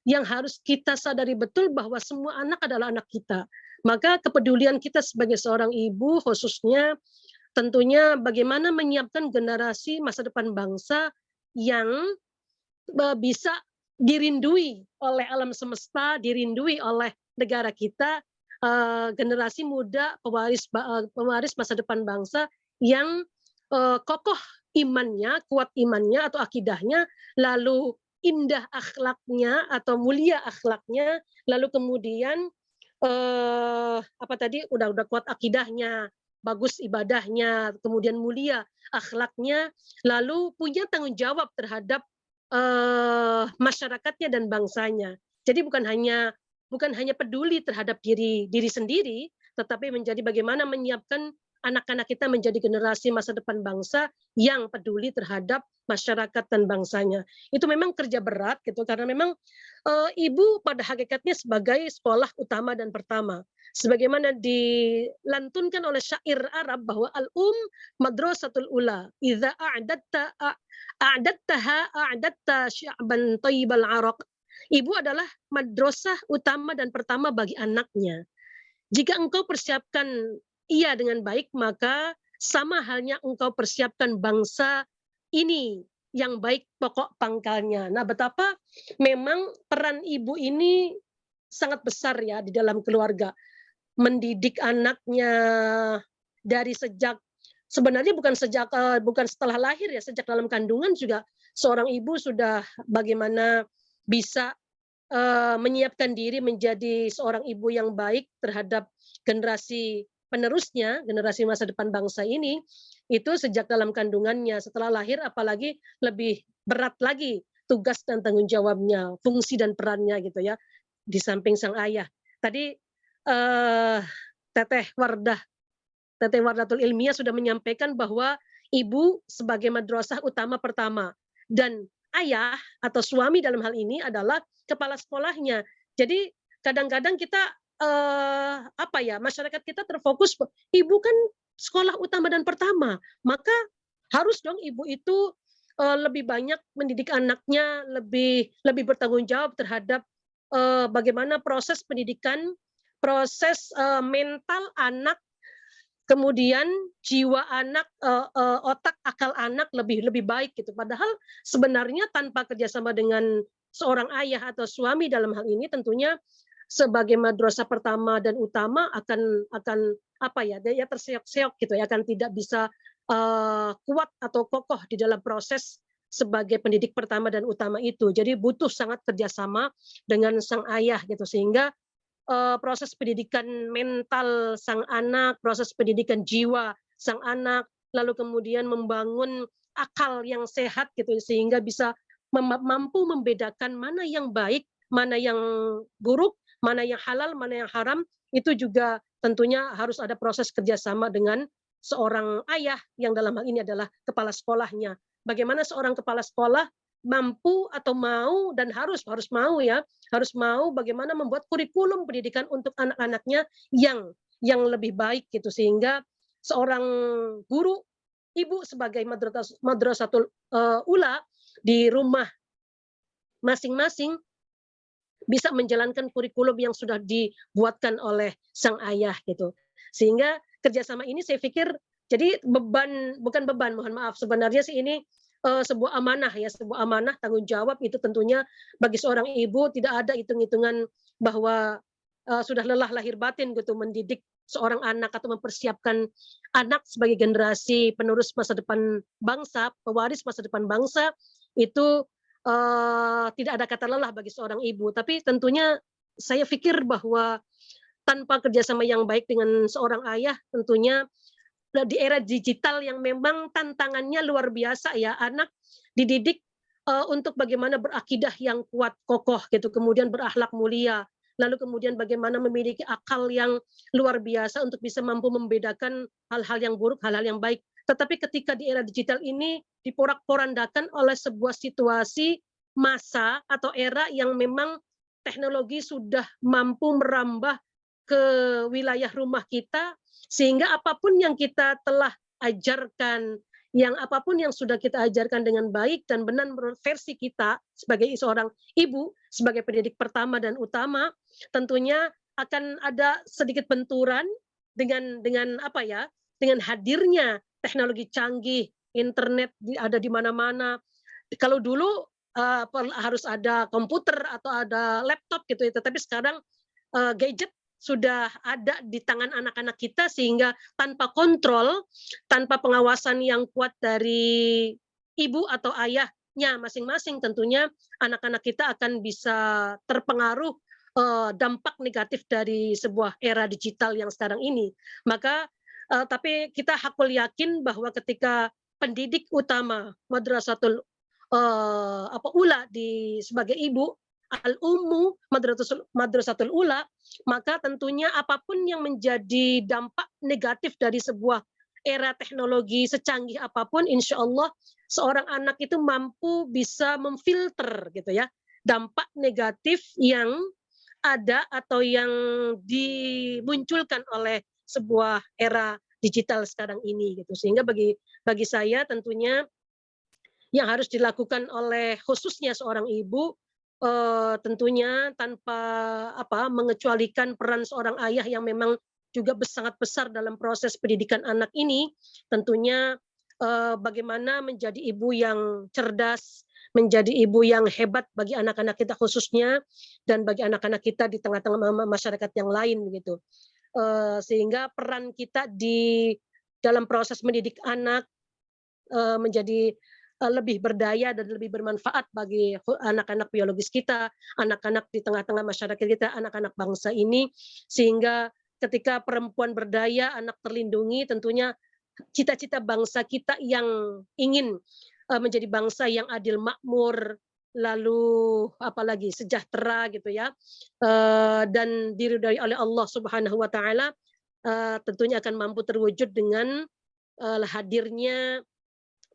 yang harus kita sadari betul bahwa semua anak adalah anak kita. Maka kepedulian kita sebagai seorang ibu khususnya tentunya bagaimana menyiapkan generasi masa depan bangsa yang bisa dirindui oleh alam semesta, dirindui oleh negara kita, generasi muda pewaris masa depan bangsa yang kokoh imannya, kuat imannya atau akidahnya, lalu indah akhlaknya atau mulia akhlaknya, lalu kemudian udah kuat akidahnya, bagus ibadahnya, kemudian mulia akhlaknya, lalu punya tanggung jawab terhadap masyarakatnya dan bangsanya. Jadi bukan hanya peduli terhadap diri sendiri, tetapi menjadi bagaimana menyiapkan anak-anak kita menjadi generasi masa depan bangsa yang peduli terhadap masyarakat dan bangsanya. Itu memang kerja berat gitu, karena memang ibu pada hakikatnya sebagai sekolah utama dan pertama. Sebagaimana dilantunkan oleh syair Arab bahwa al-um madrasatul ula, idza a'datta sya'ban thayyibal araq. Ibu adalah madrasah utama dan pertama bagi anaknya. Jika engkau persiapkan ia dengan baik, maka sama halnya engkau persiapkan bangsa ini yang baik pokok pangkalnya. Nah, betapa memang peran ibu ini sangat besar ya di dalam keluarga. mendidik anaknya dari sejak, sebenarnya bukan setelah lahir ya, sejak dalam kandungan juga seorang ibu sudah bagaimana bisa menyiapkan diri menjadi seorang ibu yang baik terhadap generasi penerusnya, generasi masa depan bangsa ini, itu sejak dalam kandungannya. Setelah lahir apalagi lebih berat lagi tugas dan tanggung jawabnya, fungsi dan perannya gitu ya, di samping sang ayah. Tadi Teteh Wardatul Ilmiah sudah menyampaikan bahwa ibu sebagai madrasah utama pertama dan ayah atau suami dalam hal ini adalah kepala sekolahnya. Jadi kadang-kadang kita masyarakat kita terfokus ibu kan sekolah utama dan pertama, maka harus dong ibu itu lebih banyak mendidik anaknya, lebih bertanggung jawab terhadap bagaimana proses pendidikan, proses mental anak, kemudian jiwa anak, otak akal anak lebih baik gitu. Padahal sebenarnya tanpa kerjasama dengan seorang ayah atau suami dalam hal ini tentunya sebagai madrasah pertama dan utama akan dia terseok-seok gitu ya, akan tidak bisa kuat atau kokoh di dalam proses sebagai pendidik pertama dan utama itu. Jadi butuh sangat kerjasama dengan sang ayah gitu, sehingga proses pendidikan mental sang anak, proses pendidikan jiwa sang anak, lalu kemudian membangun akal yang sehat gitu, sehingga bisa mampu membedakan mana yang baik, mana yang buruk, mana yang halal, mana yang haram, itu juga tentunya harus ada proses kerjasama dengan seorang ayah yang dalam hal ini adalah kepala sekolahnya. Bagaimana seorang kepala sekolah mampu atau mau dan harus mau bagaimana membuat kurikulum pendidikan untuk anak-anaknya yang lebih baik gitu, sehingga seorang guru, ibu sebagai madrasatul ula di rumah masing-masing bisa menjalankan kurikulum yang sudah dibuatkan oleh sang ayah gitu. Sehingga kerjasama ini saya pikir jadi bukan beban, mohon maaf, sebenarnya sih ini sebuah amanah ya, sebuah amanah tanggung jawab itu tentunya bagi seorang ibu. Tidak ada hitung-hitungan bahwa sudah lelah lahir batin gitu mendidik seorang anak atau mempersiapkan anak sebagai generasi penerus masa depan bangsa, pewaris masa depan bangsa, itu tidak ada kata lelah bagi seorang ibu. Tapi tentunya saya pikir bahwa tanpa kerjasama yang baik dengan seorang ayah, tentunya di era digital yang memang tantangannya luar biasa ya, anak dididik untuk bagaimana berakidah yang kuat kokoh gitu, kemudian berakhlak mulia, lalu kemudian bagaimana memiliki akal yang luar biasa untuk bisa mampu membedakan hal-hal yang buruk, hal-hal yang baik. Tetapi ketika di era digital ini diporak-porandakan oleh sebuah situasi masa atau era yang memang teknologi sudah mampu merambah ke wilayah rumah kita, sehingga apapun yang kita telah ajarkan, apapun yang sudah kita ajarkan dengan baik dan benar menurut versi kita sebagai seorang ibu, sebagai pendidik pertama dan utama, tentunya akan ada sedikit benturan dengan hadirnya teknologi canggih, internet ada di mana-mana. Kalau dulu harus ada komputer atau ada laptop gitu, tetapi sekarang gadget sudah ada di tangan anak-anak kita, sehingga tanpa kontrol, tanpa pengawasan yang kuat dari ibu atau ayahnya masing-masing, tentunya anak-anak kita akan bisa terpengaruh dampak negatif dari sebuah era digital yang sekarang ini. Maka tapi kita hakul yakin bahwa ketika pendidik utama madrasatul ula sebagai ibu al-ummu madrasatul ula, maka tentunya apapun yang menjadi dampak negatif dari sebuah era teknologi secanggih apapun, insya Allah seorang anak itu mampu bisa memfilter gitu ya dampak negatif yang ada atau yang dimunculkan oleh sebuah era digital sekarang ini gitu. Sehingga bagi saya tentunya yang harus dilakukan oleh khususnya seorang ibu, tentunya tanpa mengecualikan peran seorang ayah yang memang juga sangat besar dalam proses pendidikan anak ini, tentunya bagaimana menjadi ibu yang cerdas, menjadi ibu yang hebat bagi anak-anak kita khususnya, dan bagi anak-anak kita di tengah-tengah masyarakat yang lain begitu. sehingga peran kita di dalam proses mendidik anak menjadi lebih berdaya dan lebih bermanfaat bagi anak-anak biologis kita, anak-anak di tengah-tengah masyarakat kita, anak-anak bangsa ini, sehingga ketika perempuan berdaya, anak terlindungi, tentunya cita-cita bangsa kita yang ingin menjadi bangsa yang adil makmur, lalu apalagi sejahtera gitu ya, dan diridhai oleh Allah Subhanahu wa taala, tentunya akan mampu terwujud dengan hadirnya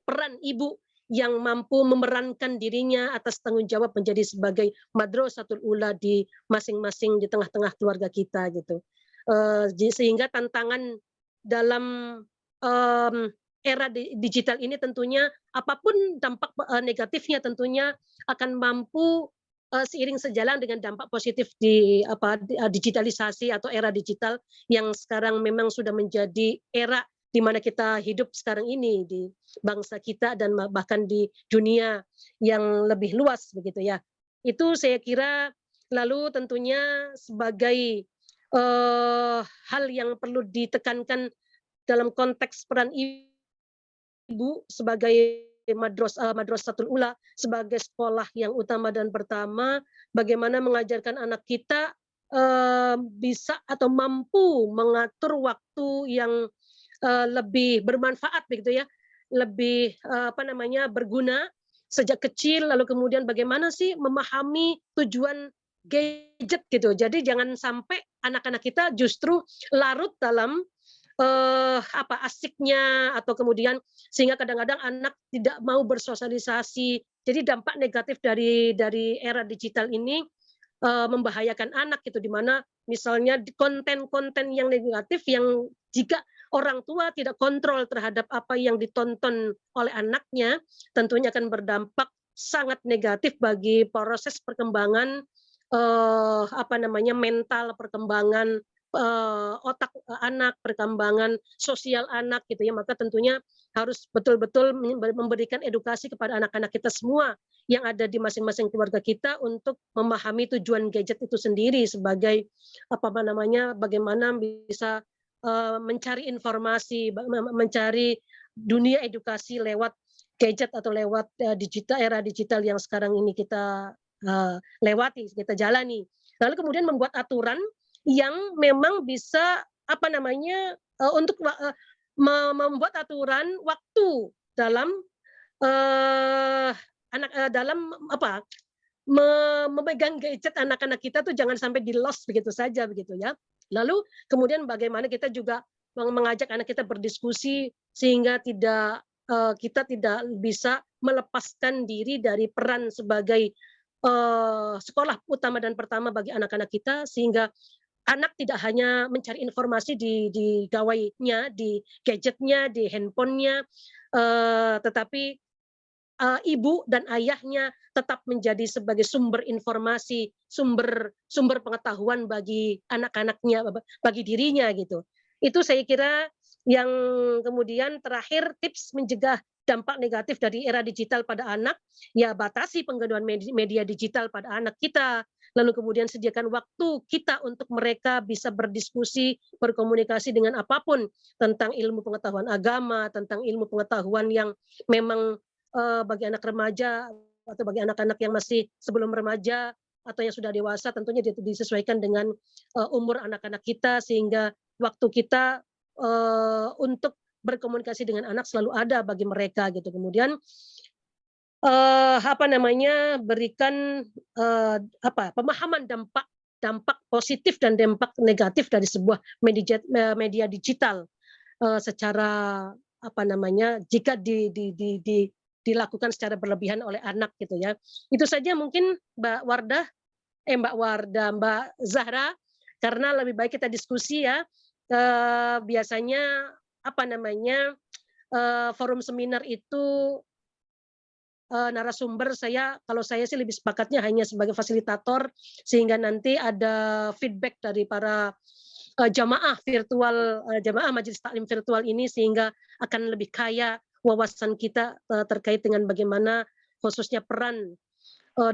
peran ibu yang mampu memerankan dirinya atas tanggung jawab menjadi sebagai madrasatul ula di masing-masing di tengah-tengah keluarga kita gitu. Sehingga tantangan dalam era digital ini tentunya apapun dampak negatifnya tentunya akan mampu seiring sejalan dengan dampak positif di digitalisasi atau era digital yang sekarang memang sudah menjadi era di mana kita hidup sekarang ini di bangsa kita dan bahkan di dunia yang lebih luas begitu ya. Itu saya kira lalu tentunya sebagai hal yang perlu ditekankan dalam konteks peran ibu sebagai madrasatul ula, sebagai sekolah yang utama dan pertama, bagaimana mengajarkan anak kita bisa atau mampu mengatur waktu yang lebih bermanfaat begitu ya, lebih berguna sejak kecil, lalu kemudian bagaimana sih memahami tujuan gadget gitu. Jadi jangan sampai anak-anak kita justru larut dalam asiknya atau kemudian sehingga kadang-kadang anak tidak mau bersosialisasi. Jadi dampak negatif dari era digital ini membahayakan anak gitu, di mana misalnya konten-konten yang negatif yang jika orang tua tidak kontrol terhadap apa yang ditonton oleh anaknya, tentunya akan berdampak sangat negatif bagi proses perkembangan mental, perkembangan otak anak, perkembangan sosial anak gitu ya. Maka tentunya harus betul-betul memberikan edukasi kepada anak-anak kita semua yang ada di masing-masing keluarga kita untuk memahami tujuan gadget itu sendiri sebagai bagaimana bisa mencari informasi, mencari dunia edukasi lewat gadget atau lewat digital, era digital yang sekarang ini kita lewati, kita jalani. Lalu kemudian membuat aturan yang memang bisa untuk membuat aturan waktu dalam memegang gadget anak-anak kita tuh jangan sampai di lost begitu saja begitu ya. Lalu kemudian bagaimana kita juga mengajak anak kita berdiskusi sehingga kita tidak bisa melepaskan diri dari peran sebagai sekolah utama dan pertama bagi anak-anak kita, sehingga anak tidak hanya mencari informasi di gawainya, di gadgetnya, di handphonenya, tetapi ibu dan ayahnya tetap menjadi sebagai sumber informasi, sumber pengetahuan bagi anak-anaknya, bagi dirinya gitu. Itu saya kira yang kemudian terakhir tips mencegah dampak negatif dari era digital pada anak, ya batasi penggunaan media digital pada anak kita, lalu kemudian sediakan waktu kita untuk mereka bisa berdiskusi, berkomunikasi dengan apapun tentang ilmu pengetahuan agama, tentang ilmu pengetahuan yang memang bagi anak remaja atau bagi anak-anak yang masih sebelum remaja atau yang sudah dewasa, tentunya disesuaikan dengan umur anak-anak kita, sehingga waktu kita untuk berkomunikasi dengan anak selalu ada bagi mereka gitu. Kemudian berikan pemahaman dampak positif dan dampak negatif dari sebuah media digital secara jika dilakukan secara berlebihan oleh anak gitu ya. Itu saja mungkin Mbak Zahra, karena lebih baik kita diskusi ya. Biasanya forum seminar itu narasumber kalau saya sih lebih sepakatnya hanya sebagai fasilitator, sehingga nanti ada feedback dari para jamaah majelis taklim virtual ini, sehingga akan lebih kaya wawasan kita terkait dengan bagaimana khususnya peran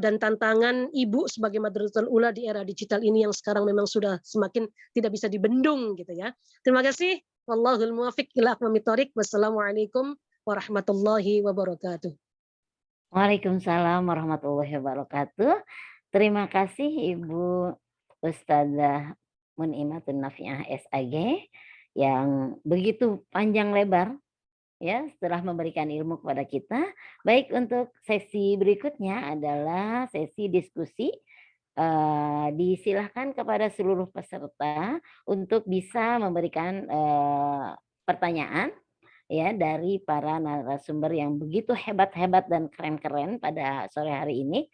dan tantangan ibu sebagai Madrasatul Ula di era digital ini yang sekarang memang sudah semakin tidak bisa dibendung gitu ya. Terima kasih. Wallahul muwaffiq ila aqwamit thoriq. Wassalamualaikum warahmatullahi wabarakatuh. Waalaikumsalam warahmatullahi wabarakatuh. Terima kasih Ibu Ustazah Munimatun Nafiah SAG yang begitu panjang lebar ya setelah memberikan ilmu kepada kita. Baik, untuk sesi berikutnya adalah sesi diskusi. Disilahkan kepada seluruh peserta untuk bisa memberikan pertanyaan ya dari para narasumber yang begitu hebat-hebat dan keren-keren pada sore hari ini.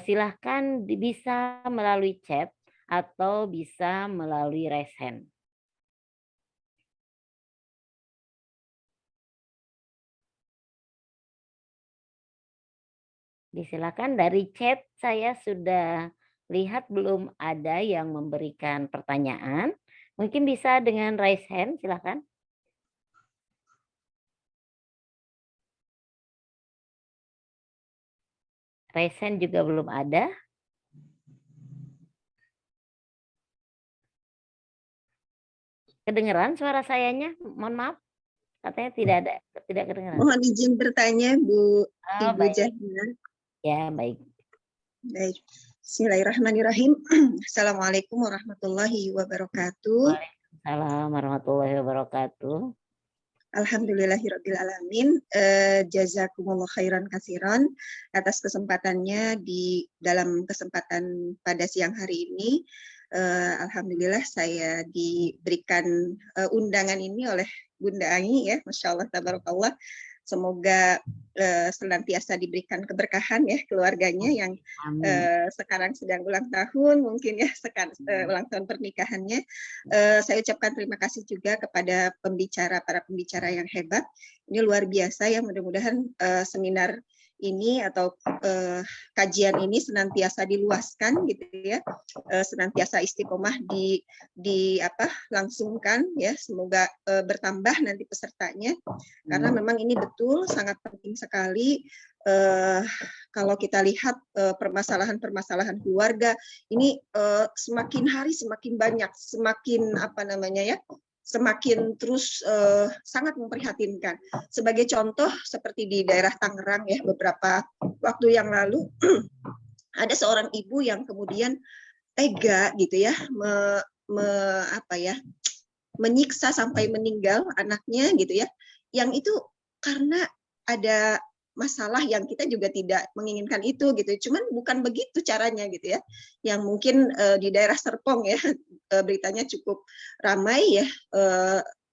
Silahkan bisa melalui chat atau bisa melalui raise hand. Disilakan, dari chat saya sudah lihat belum ada yang memberikan pertanyaan. Mungkin bisa dengan raise hand, silakan. Raise hand juga belum ada. Kedengeran suara sayanya? Mohon maaf, katanya tidak kedengeran. Mohon izin bertanya, Bu Oh, Ibu baik. Jahina. Ya, baik. Baik. Bismillahirrahmanirrahim. Assalamualaikum warahmatullahi wabarakatuh. Waalaikumsalam warahmatullahi wabarakatuh. Alhamdulillahirrabbilalamin. Jazakumullah khairan katsiran atas kesempatannya di dalam kesempatan pada siang hari ini. Alhamdulillah saya diberikan undangan ini oleh Bunda Ai ya, Masya Allah, tabarakallah. Semoga senantiasa diberikan keberkahan ya keluarganya yang sekarang sedang ulang tahun, mungkin ya ulang tahun pernikahannya. Saya ucapkan terima kasih juga kepada para pembicara yang hebat. Ini luar biasa ya, mudah-mudahan seminar ini atau kajian ini senantiasa diluaskan gitu ya, senantiasa istiqomah langsungkan ya, semoga bertambah nanti pesertanya, karena memang ini betul sangat penting sekali. Kalau kita lihat permasalahan-permasalahan keluarga ini semakin hari semakin banyak, semakin semakin terus sangat memprihatinkan. Sebagai contoh seperti di daerah Tangerang ya, beberapa waktu yang lalu ada seorang ibu yang kemudian tega gitu ya, menyiksa sampai meninggal anaknya gitu ya, yang itu karena ada masalah yang kita juga tidak menginginkan itu gitu, cuman bukan begitu caranya gitu ya, yang mungkin di daerah Serpong ya beritanya cukup ramai ya,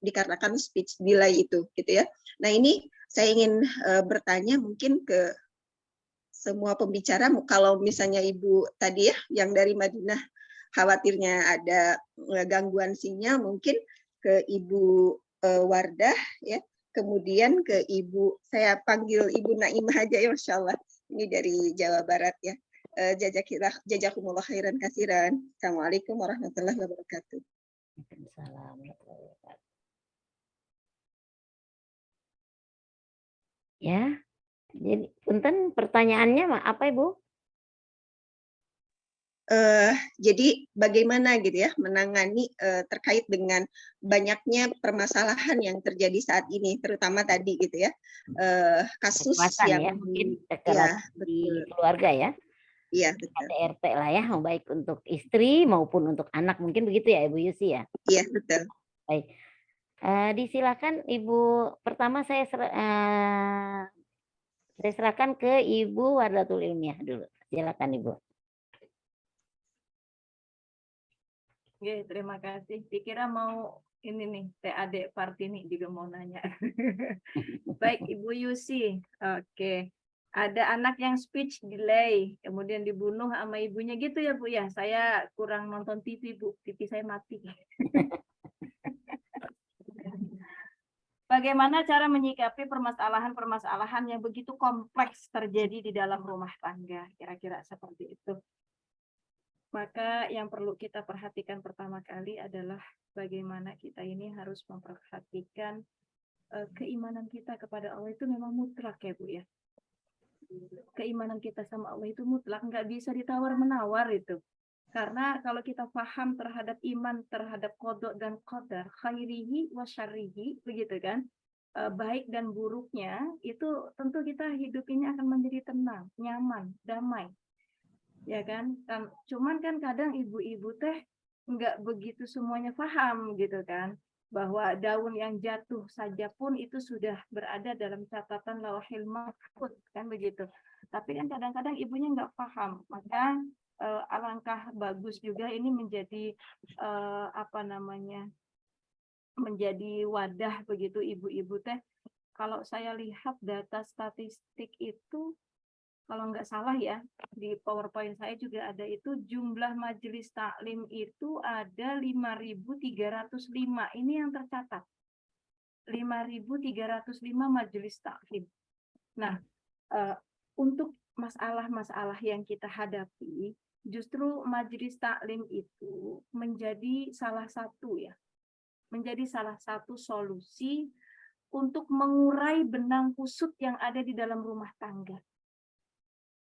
dikarenakan speech delay itu gitu ya. Nah ini saya ingin bertanya mungkin ke semua pembicara, kalau misalnya Ibu tadi ya yang dari Madinah khawatirnya ada gangguan sinyal, mungkin ke Ibu Wardah ya, kemudian ke Ibu, saya panggil Ibu Naimah aja ya, Masya Allah, ini dari Jawa Barat ya. Jazakumullah khairan katsiran. Assalamualaikum warahmatullahi wabarakatuh. Waalaikumsalam warahmatullahi wabarakatuh. Ya, jadi punten pertanyaannya apa Ibu? Jadi bagaimana gitu ya menangani terkait dengan banyaknya permasalahan yang terjadi saat ini, terutama tadi gitu ya, kasus Kekerasan yang ya, mungkin kekerasan di keluarga ya. Iya, betul. KDRT lah ya, baik untuk istri maupun untuk anak, mungkin begitu ya Ibu Yusi ya? Iya, betul. Baik, disilakan Ibu, pertama saya serahkan ke Ibu Wardatul Ilmiah dulu. Silakan Ibu. Oke, terima kasih. Dikira mau ini nih, TAD Partini juga mau nanya. Baik, Ibu Yusi. Oke. Ada anak yang speech delay, kemudian dibunuh sama ibunya gitu ya Bu ya. Saya kurang nonton TV Bu, TV saya mati. Bagaimana cara menyikapi permasalahan-permasalahan yang begitu kompleks terjadi di dalam rumah tangga? Kira-kira seperti itu. Maka yang perlu kita perhatikan pertama kali adalah bagaimana kita ini harus memperhatikan keimanan kita kepada Allah itu memang mutlak ya Bu ya. keimanan kita sama Allah itu mutlak, nggak bisa ditawar-menawar itu. Karena kalau kita paham terhadap iman, terhadap qada dan qadar, khairihi wa syarrihi, begitu kan, baik dan buruknya, itu tentu kita hidup ini akan menjadi tenang, nyaman, damai. Ya kan? Cuman kan kadang ibu-ibu teh nggak begitu semuanya paham gitu kan, bahwa daun yang jatuh saja pun itu sudah berada dalam catatan lauhil mahfuz kan begitu. Tapi kan kadang-kadang ibunya nggak paham, maka alangkah bagus juga ini menjadi menjadi wadah begitu ibu-ibu teh. Kalau saya lihat data statistik itu, kalau nggak salah ya, di PowerPoint saya juga ada itu, jumlah majelis taklim itu ada 5.305. Ini yang tercatat. 5.305 majelis taklim. Nah, untuk masalah-masalah yang kita hadapi, justru majelis taklim itu menjadi salah satu solusi untuk mengurai benang kusut yang ada di dalam rumah tangga.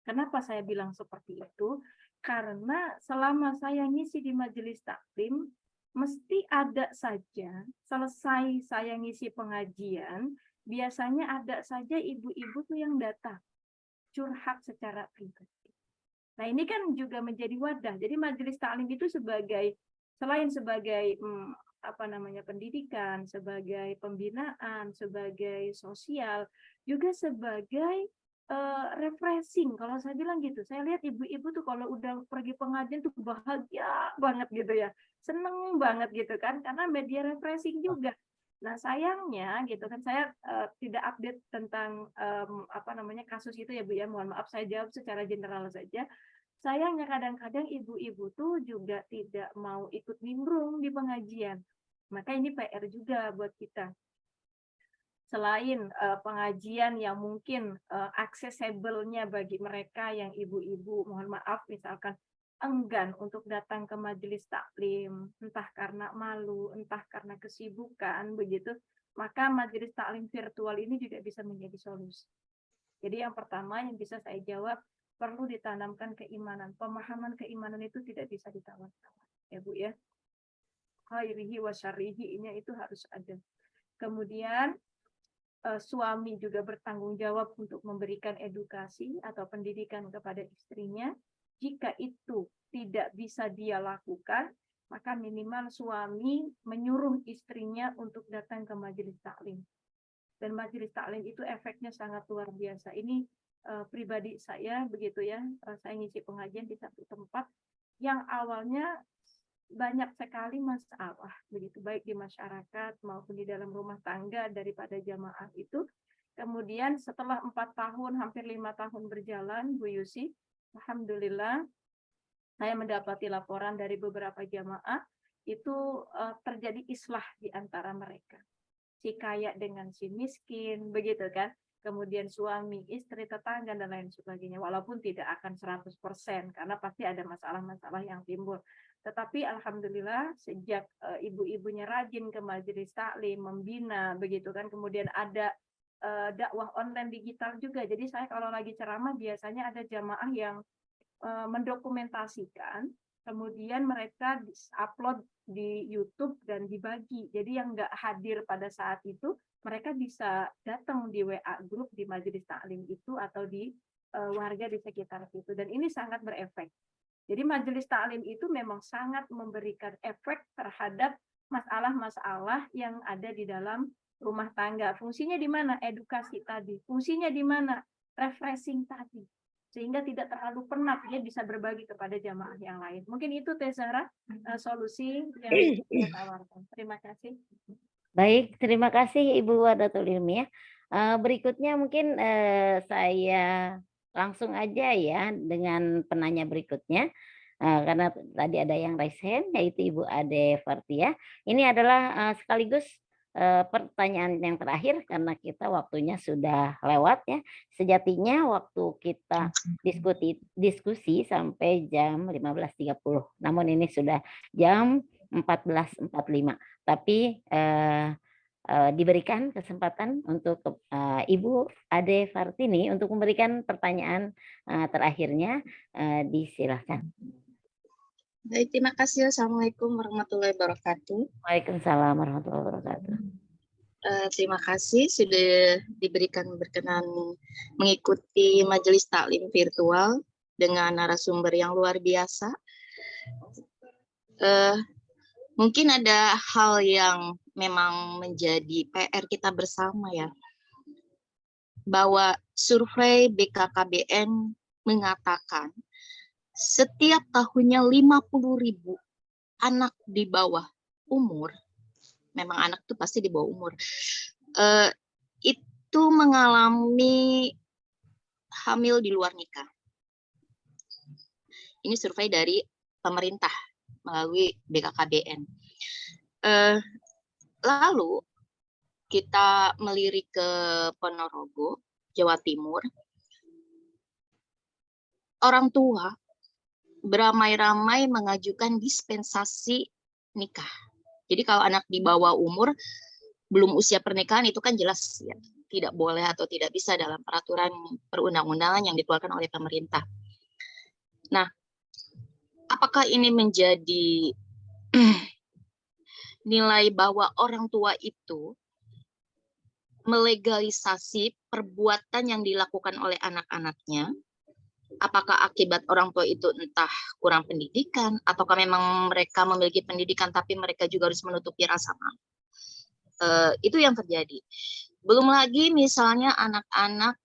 Kenapa saya bilang seperti itu? Karena selama saya ngisi di majelis taklim, mesti ada saja, selesai saya ngisi pengajian, biasanya ada saja ibu-ibu tuh yang datang, curhat secara pribadi. Nah ini kan juga menjadi wadah. Jadi majelis taklim itu selain sebagai pendidikan, sebagai pembinaan, sebagai sosial, juga sebagai refreshing. Kalau saya bilang gitu, saya lihat ibu-ibu tuh kalau udah pergi pengajian tuh bahagia banget gitu ya, seneng banget gitu kan, karena media refreshing juga. Nah sayangnya gitu kan, saya tidak update tentang kasus itu ya Bu ya, mohon maaf, saya jawab secara general saja. Sayangnya kadang-kadang ibu-ibu tuh juga tidak mau ikut nimbrung di pengajian. Maka ini PR juga buat kita. Selain pengajian yang mungkin accessible-nya bagi mereka yang ibu-ibu, mohon maaf, misalkan enggan untuk datang ke majelis taklim, entah karena malu, entah karena kesibukan, begitu, maka majelis taklim virtual ini juga bisa menjadi solusi. Jadi yang pertama yang bisa saya jawab, perlu ditanamkan keimanan. Pemahaman keimanan itu tidak bisa ditawar-tawar, ya Bu ya. Khairihi wa syarrihi, ini itu harus ada. Kemudian suami juga bertanggung jawab untuk memberikan edukasi atau pendidikan kepada istrinya. Jika itu tidak bisa dia lakukan, maka minimal suami menyuruh istrinya untuk datang ke majelis taklim. Dan majelis taklim itu efeknya sangat luar biasa. Ini pribadi saya begitu ya, saya ngisi pengajian di satu tempat yang awalnya banyak sekali masalah begitu, baik di masyarakat maupun di dalam rumah tangga daripada jamaah itu. Kemudian setelah 4 tahun, hampir 5 tahun berjalan, Bu Yusi, alhamdulillah saya mendapati laporan dari beberapa jamaah itu terjadi islah di antara mereka, si kaya dengan si miskin begitu kan, kemudian suami, istri, tetangga dan lain sebagainya, walaupun tidak akan 100% karena pasti ada masalah-masalah yang timbul. Tetapi alhamdulillah sejak ibu-ibunya rajin ke majelis taklim, membina begitu kan, kemudian ada dakwah online digital juga. Jadi saya kalau lagi ceramah biasanya ada jamaah yang mendokumentasikan, kemudian mereka upload di YouTube dan dibagi. Jadi yang nggak hadir pada saat itu, mereka bisa datang di WA grup di majelis taklim itu atau di warga di sekitar situ. Dan ini sangat berefek. Jadi majelis taklim itu memang sangat memberikan efek terhadap masalah-masalah yang ada di dalam rumah tangga. Fungsinya di mana? Edukasi tadi. Fungsinya di mana? Refreshing tadi. Sehingga tidak terlalu penat, dia bisa berbagi kepada jamaah yang lain. Mungkin itu Teh Zahra solusi yang kita tawarkan. Terima kasih. Baik, terima kasih Ibu Wadatul Ilmiah. Berikutnya mungkin saya langsung aja ya dengan penanya berikutnya, karena tadi ada yang raise hand yaitu Ibu Ade Fartia. Ini adalah sekaligus pertanyaan yang terakhir karena kita waktunya sudah lewat ya. Sejatinya waktu kita diskusi sampai jam 15.30. Namun ini sudah jam 14.45. Tapi diberikan kesempatan untuk Ibu Ade Fartini untuk memberikan pertanyaan terakhirnya. Disilahkan. Baik, terima kasih. Assalamualaikum warahmatullahi wabarakatuh. Waalaikumsalam warahmatullahi wabarakatuh. Terima kasih sudah diberikan berkenan mengikuti majelis taklim virtual dengan narasumber yang luar biasa. Mungkin ada hal yang memang menjadi PR kita bersama ya, bahwa survei BKKBN mengatakan setiap tahunnya 50.000 anak di bawah umur, memang anak itu pasti di bawah umur, itu mengalami hamil di luar nikah. Ini survei dari pemerintah melalui BKKBN. Lalu kita melirik ke Ponorogo, Jawa Timur. Orang tua beramai-ramai mengajukan dispensasi nikah. Jadi kalau anak di bawah umur, belum usia pernikahan itu kan jelas ya, tidak boleh atau tidak bisa dalam peraturan perundang-undangan yang dikeluarkan oleh pemerintah. Nah, apakah ini menjadi nilai bahwa orang tua itu melegalisasi perbuatan yang dilakukan oleh anak-anaknya? Apakah akibat orang tua itu entah kurang pendidikan, ataukah memang mereka memiliki pendidikan tapi mereka juga harus menutupi rasa malu? Itu yang terjadi. Belum lagi misalnya anak-anak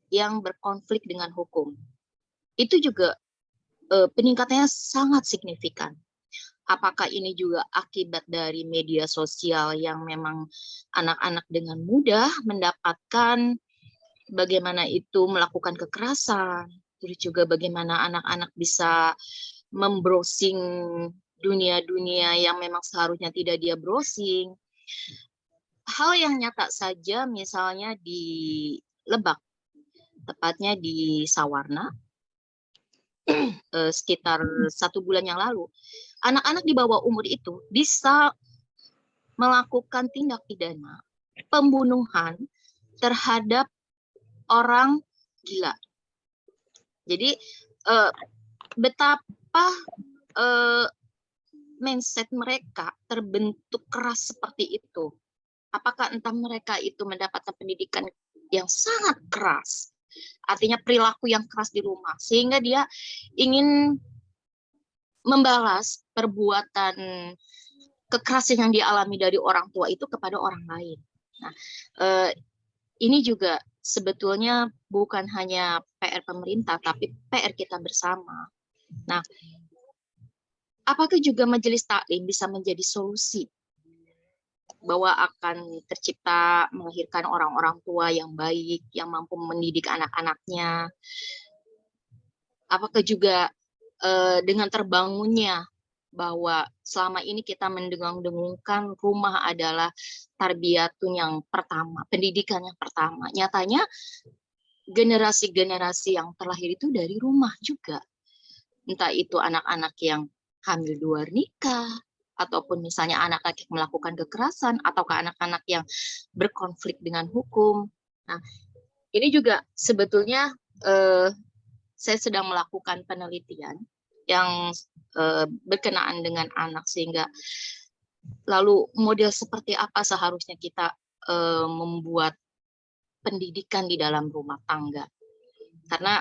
yang berkonflik dengan hukum. Itu juga peningkatannya sangat signifikan. Apakah ini juga akibat dari media sosial yang memang anak-anak dengan mudah mendapatkan bagaimana itu melakukan kekerasan, terus juga bagaimana anak-anak bisa membrowsing dunia-dunia yang memang seharusnya tidak dia browsing. Hal yang nyata saja misalnya di Lebak, tepatnya di Sawarna, sekitar 1 bulan yang lalu, anak-anak di bawah umur itu bisa melakukan tindak pidana pembunuhan terhadap orang gila. Jadi betapa mindset mereka terbentuk keras seperti itu. Apakah entah mereka itu mendapatkan pendidikan yang sangat keras, artinya perilaku yang keras di rumah, sehingga dia ingin membalas perbuatan kekerasan yang dialami dari orang tua itu kepada orang lain. Nah, ini juga sebetulnya bukan hanya PR pemerintah, tapi PR kita bersama. Nah, apakah juga majelis taklim bisa menjadi solusi bahwa akan tercipta melahirkan orang-orang tua yang baik, yang mampu mendidik anak-anaknya? Apakah juga dengan terbangunnya bahwa selama ini kita mendengung-dengungkan rumah adalah tarbiyatun yang pertama, pendidikan yang pertama. Nyatanya generasi-generasi yang terlahir itu dari rumah juga. Entah itu anak-anak yang hamil di luar nikah, ataupun misalnya anak-anak yang melakukan kekerasan, ataukah anak-anak yang berkonflik dengan hukum. Nah, ini juga sebetulnya saya sedang melakukan penelitian yang berkenaan dengan anak, sehingga lalu model seperti apa seharusnya kita membuat pendidikan di dalam rumah tangga. Karena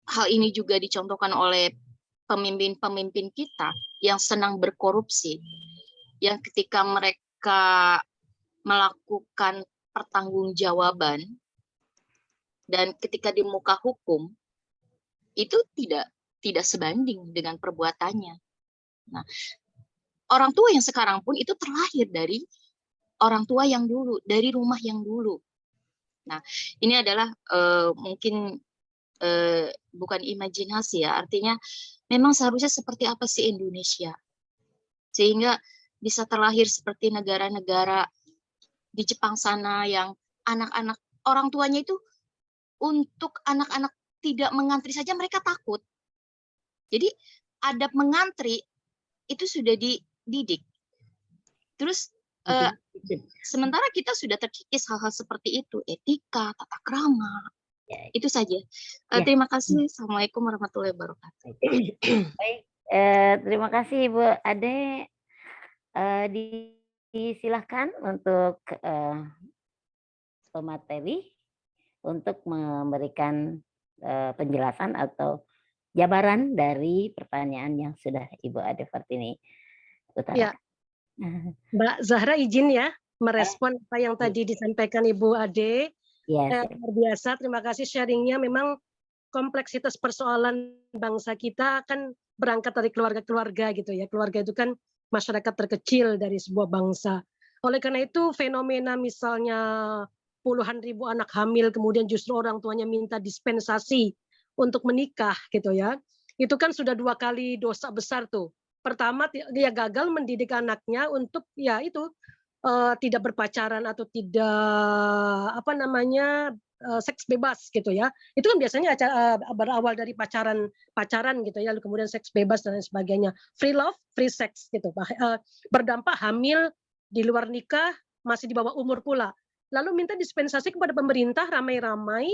hal ini juga dicontohkan oleh pemimpin-pemimpin kita yang senang berkorupsi, yang ketika mereka melakukan pertanggungjawaban dan ketika di muka hukum itu tidak sebanding dengan perbuatannya. Nah, orang tua yang sekarang pun itu terlahir dari orang tua yang dulu, dari rumah yang dulu. Nah, ini adalah mungkin bukan imajinasi ya, artinya memang seharusnya seperti apa sih Indonesia, sehingga bisa terlahir seperti negara-negara di Jepang sana yang anak-anak orang tuanya itu untuk anak-anak tidak mengantri saja mereka takut. Jadi adab mengantri itu sudah dididik. Terus Eh, Itu. sementara kita sudah terkikis hal-hal seperti itu, etika, tata krama, Ya, itu saja. ya. Terima kasih. Assalamualaikum warahmatullahi wabarakatuh. Baik, terima kasih Ibu Ade. Disilahkan untuk pemateri untuk memberikan penjelasan atau jabaran dari pertanyaan yang sudah Ibu Ade Fartini utarakan. Mbak Zahra izin ya merespon apa yang tadi disampaikan Ibu Ade. Ya, Luar biasa, terima kasih sharingnya. Memang kompleksitas persoalan bangsa kita kan berangkat dari keluarga-keluarga gitu ya. Keluarga itu kan masyarakat terkecil dari sebuah bangsa. Oleh karena itu fenomena misalnya puluhan ribu anak hamil kemudian justru orang tuanya minta dispensasi untuk menikah gitu ya. Itu kan sudah 2 kali dosa besar tuh. Pertama dia gagal mendidik anaknya untuk ya itu tidak berpacaran atau tidak seks bebas gitu ya. Itu kan biasanya berawal dari pacaran gitu ya, lalu kemudian seks bebas dan lain sebagainya. Free love, free sex gitu. Berdampak hamil di luar nikah masih di bawah umur pula. Lalu minta dispensasi kepada pemerintah ramai-ramai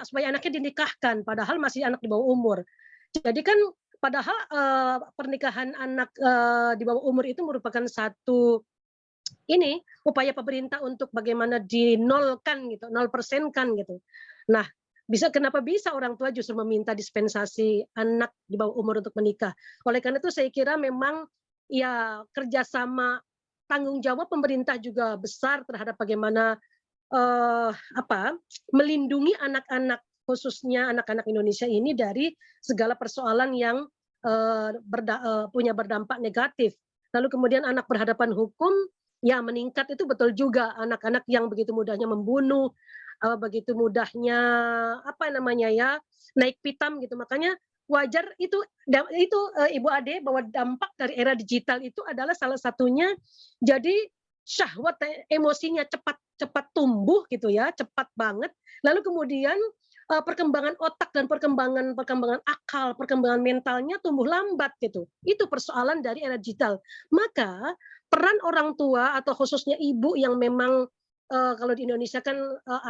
supaya anaknya dinikahkan padahal masih anak di bawah umur. Jadi kan padahal pernikahan anak di bawah umur itu merupakan satu upaya pemerintah untuk bagaimana dinolkan gitu, 0% kan gitu. Nah, kenapa bisa orang tua justru meminta dispensasi anak di bawah umur untuk menikah? Oleh karena itu saya kira memang ya kerjasama tanggung jawab pemerintah juga besar terhadap bagaimana melindungi anak-anak khususnya anak-anak Indonesia ini dari segala persoalan yang punya berdampak negatif. Lalu kemudian anak berhadapan hukum ya meningkat itu betul juga, anak-anak yang begitu mudahnya membunuh, begitu mudahnya naik pitam gitu. Makanya wajar itu Ibu Ade bahwa dampak dari era digital itu adalah salah satunya jadi syahwat emosinya cepat tumbuh gitu ya, cepat banget. Lalu kemudian perkembangan otak dan perkembangan akal, perkembangan mentalnya tumbuh lambat gitu. Itu persoalan dari era digital. Maka peran orang tua atau khususnya ibu yang memang kalau di Indonesia kan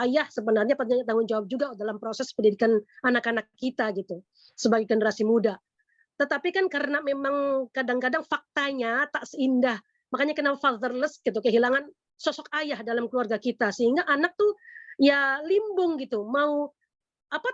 ayah sebenarnya punya tanggung jawab juga dalam proses pendidikan anak-anak kita gitu sebagai generasi muda. Tetapi kan karena memang kadang-kadang faktanya tak seindah, makanya kenal fatherless gitu, kehilangan sosok ayah dalam keluarga kita sehingga anak tuh ya limbung gitu, mau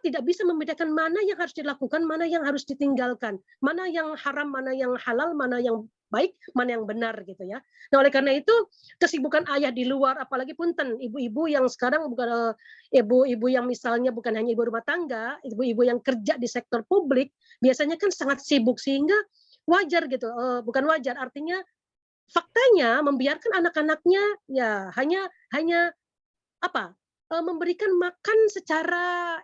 tidak bisa membedakan mana yang harus dilakukan, mana yang harus ditinggalkan, mana yang haram, mana yang halal, mana yang baik, mana yang benar gitu ya. Nah, oleh karena itu kesibukan ayah di luar, apalagi punten ibu-ibu yang sekarang bukan ibu-ibu yang misalnya bukan hanya ibu rumah tangga, ibu-ibu yang kerja di sektor publik, biasanya kan sangat sibuk sehingga wajar gitu, bukan wajar, artinya faktanya membiarkan anak-anaknya ya hanya memberikan makan secara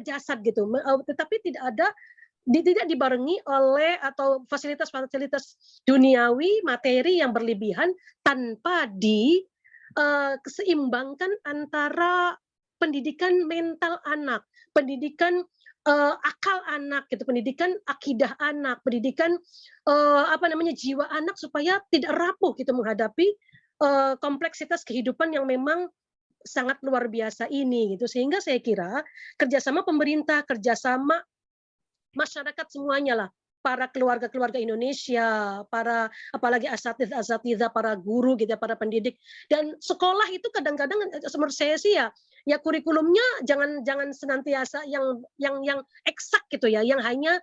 jasad gitu, tetapi tidak dibarengi oleh atau fasilitas-fasilitas duniawi materi yang berlebihan tanpa keseimbangkan antara pendidikan mental anak, pendidikan akal anak gitu, pendidikan akidah anak, pendidikan jiwa anak supaya tidak rapuh gitu menghadapi kompleksitas kehidupan yang memang sangat luar biasa ini gitu. Sehingga saya kira kerjasama pemerintah, kerjasama masyarakat semuanya lah, para keluarga-keluarga Indonesia, para apalagi asatidzah, para guru gitu, para pendidik, dan sekolah itu kadang-kadang menurut saya sih ya kurikulumnya jangan senantiasa yang eksak gitu ya, yang hanya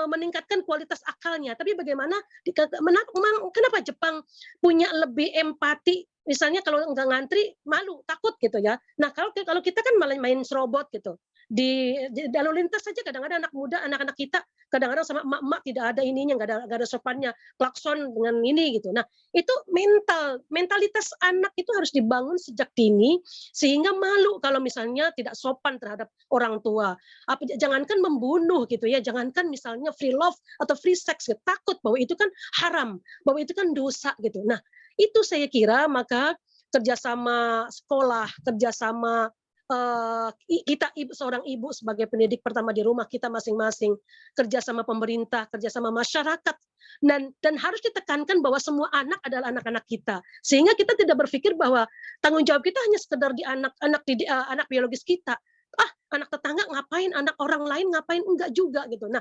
meningkatkan kualitas akalnya, tapi bagaimana kenapa Jepang punya lebih empati, misalnya kalau nggak ngantri malu takut gitu ya. Nah kalau kita kan malah main serobot gitu di lalu lintas saja, kadang-kadang anak muda, anak-anak kita kadang-kadang sama emak-emak tidak ada ininya, nggak ada sopannya, klakson dengan ini gitu. Nah itu mentalitas anak itu harus dibangun sejak dini sehingga malu kalau misalnya tidak sopan terhadap orang tua. Jangankan membunuh gitu ya, jangankan misalnya free love atau free sex gitu, takut bahwa itu kan haram, bahwa itu kan dosa gitu. Nah itu saya kira maka kerjasama sekolah, kerjasama kita seorang ibu sebagai pendidik pertama di rumah kita masing-masing, kerja sama pemerintah, kerja sama masyarakat, dan harus ditekankan bahwa semua anak adalah anak-anak kita, sehingga kita tidak berpikir bahwa tanggung jawab kita hanya sekedar di anak biologis kita. Anak tetangga ngapain, anak orang lain ngapain, enggak juga gitu. Nah,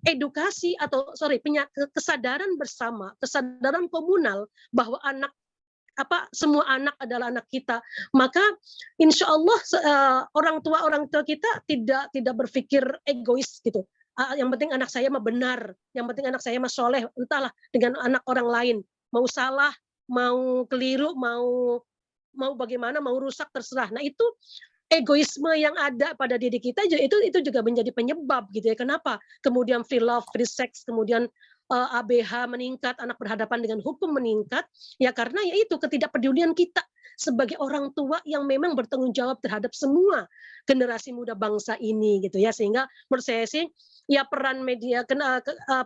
edukasi kesadaran bersama, kesadaran komunal bahwa semua anak adalah anak kita, maka insya Allah orang tua kita tidak berpikir egois gitu. Yang penting anak saya mah benar, yang penting anak saya mah soleh, entahlah dengan anak orang lain, mau salah, mau keliru, mau bagaimana, mau rusak, terserah. Nah, itu egoisme yang ada pada diri kita itu juga menjadi penyebab gitu ya. Kenapa? Kemudian free love, free sex, kemudian ABH meningkat, anak berhadapan dengan hukum meningkat, ya karena yaitu ketidakpedulian kita sebagai orang tua yang memang bertanggung jawab terhadap semua generasi muda bangsa ini gitu ya. Sehingga menurut saya sih ya peran media,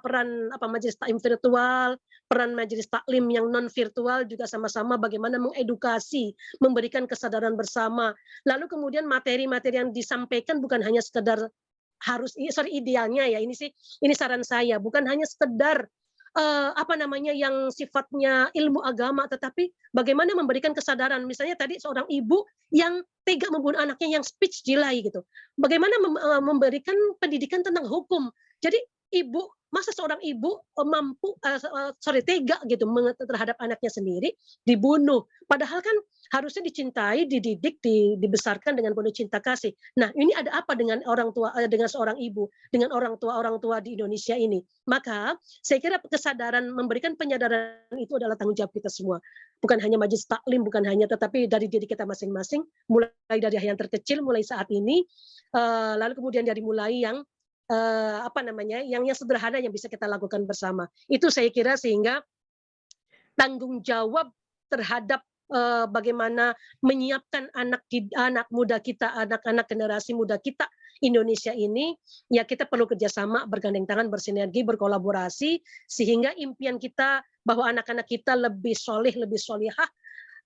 peran majelis taklim virtual, peran majelis taklim yang non virtual juga sama-sama bagaimana mengedukasi, memberikan kesadaran bersama. Lalu kemudian materi-materi yang disampaikan bukan hanya sekedar idealnya ya, ini saran saya, bukan hanya sekedar yang sifatnya ilmu agama, tetapi bagaimana memberikan kesadaran. Misalnya tadi seorang ibu yang tega membunuh anaknya yang speech delay gitu, bagaimana memberikan pendidikan tentang hukum. Jadi masa seorang ibu tega gitu terhadap anaknya sendiri dibunuh, padahal kan harusnya dicintai, dididik, dibesarkan dengan penuh cinta kasih. Nah, ini ada apa dengan orang tua, dengan seorang ibu, dengan orang tua di Indonesia ini? Maka saya kira kesadaran, memberikan penyadaran itu adalah tanggung jawab kita semua, bukan hanya majelis taklim, bukan hanya, tetapi dari diri kita masing-masing, mulai dari yang terkecil, mulai saat ini, lalu kemudian dari mulai yang yang sederhana yang bisa kita lakukan bersama. Itu saya kira sehingga tanggung jawab terhadap bagaimana menyiapkan anak muda kita, anak-anak generasi muda kita Indonesia ini, ya kita perlu kerjasama, bergandeng tangan, bersinergi, berkolaborasi, sehingga impian kita bahwa anak-anak kita lebih soleh, lebih solihah,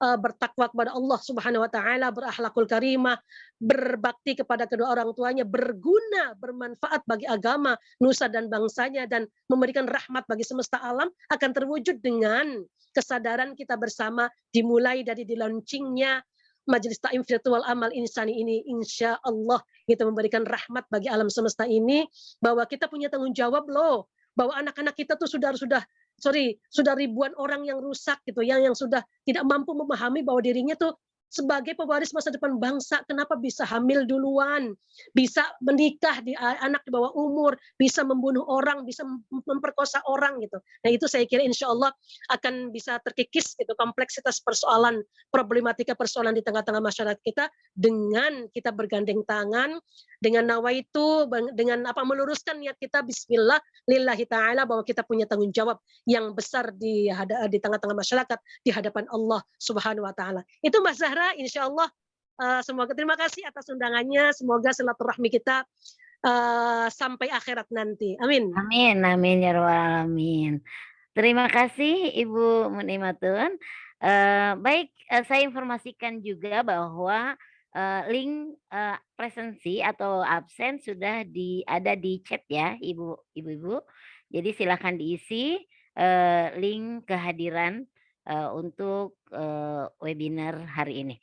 bertakwa kepada Allah Subhanahu wa taala, berakhlakul karimah, berbakti kepada kedua orang tuanya, berguna, bermanfaat bagi agama, nusa dan bangsanya, dan memberikan rahmat bagi semesta alam akan terwujud dengan kesadaran kita bersama, dimulai dari launchingnya Majelis Taklim Virtual Amal Insani ini, insya Allah kita memberikan rahmat bagi alam semesta ini, bahwa kita punya tanggung jawab loh, bahwa anak-anak kita tuh sudah ribuan orang yang rusak gitu, yang sudah tidak mampu memahami bahwa dirinya tuh sebagai pewaris masa depan bangsa, kenapa bisa hamil duluan, bisa menikah di anak di bawah umur, bisa membunuh orang, bisa memperkosa orang gitu. Nah, itu saya kira insya Allah akan bisa terkikis gitu kompleksitas persoalan, problematika persoalan di tengah-tengah masyarakat kita dengan kita bergandeng tangan, dengan nawaitu, dengan meluruskan niat kita, bismillah lillahi ta'ala, bahwa kita punya tanggung jawab yang besar di tengah-tengah masyarakat, di hadapan Allah Subhanahu wa taala. Itu Mbak Zahra, insya Allah semoga, terima kasih atas undangannya, semoga silaturahmi kita sampai akhirat nanti. Amin. Amin, amin ya rabbal alamin. Terima kasih Ibu Munimatun. Baik, saya informasikan juga bahwa link presensi atau absen sudah ada di chat ya ibu-ibu. Jadi silakan diisi link kehadiran untuk webinar hari ini.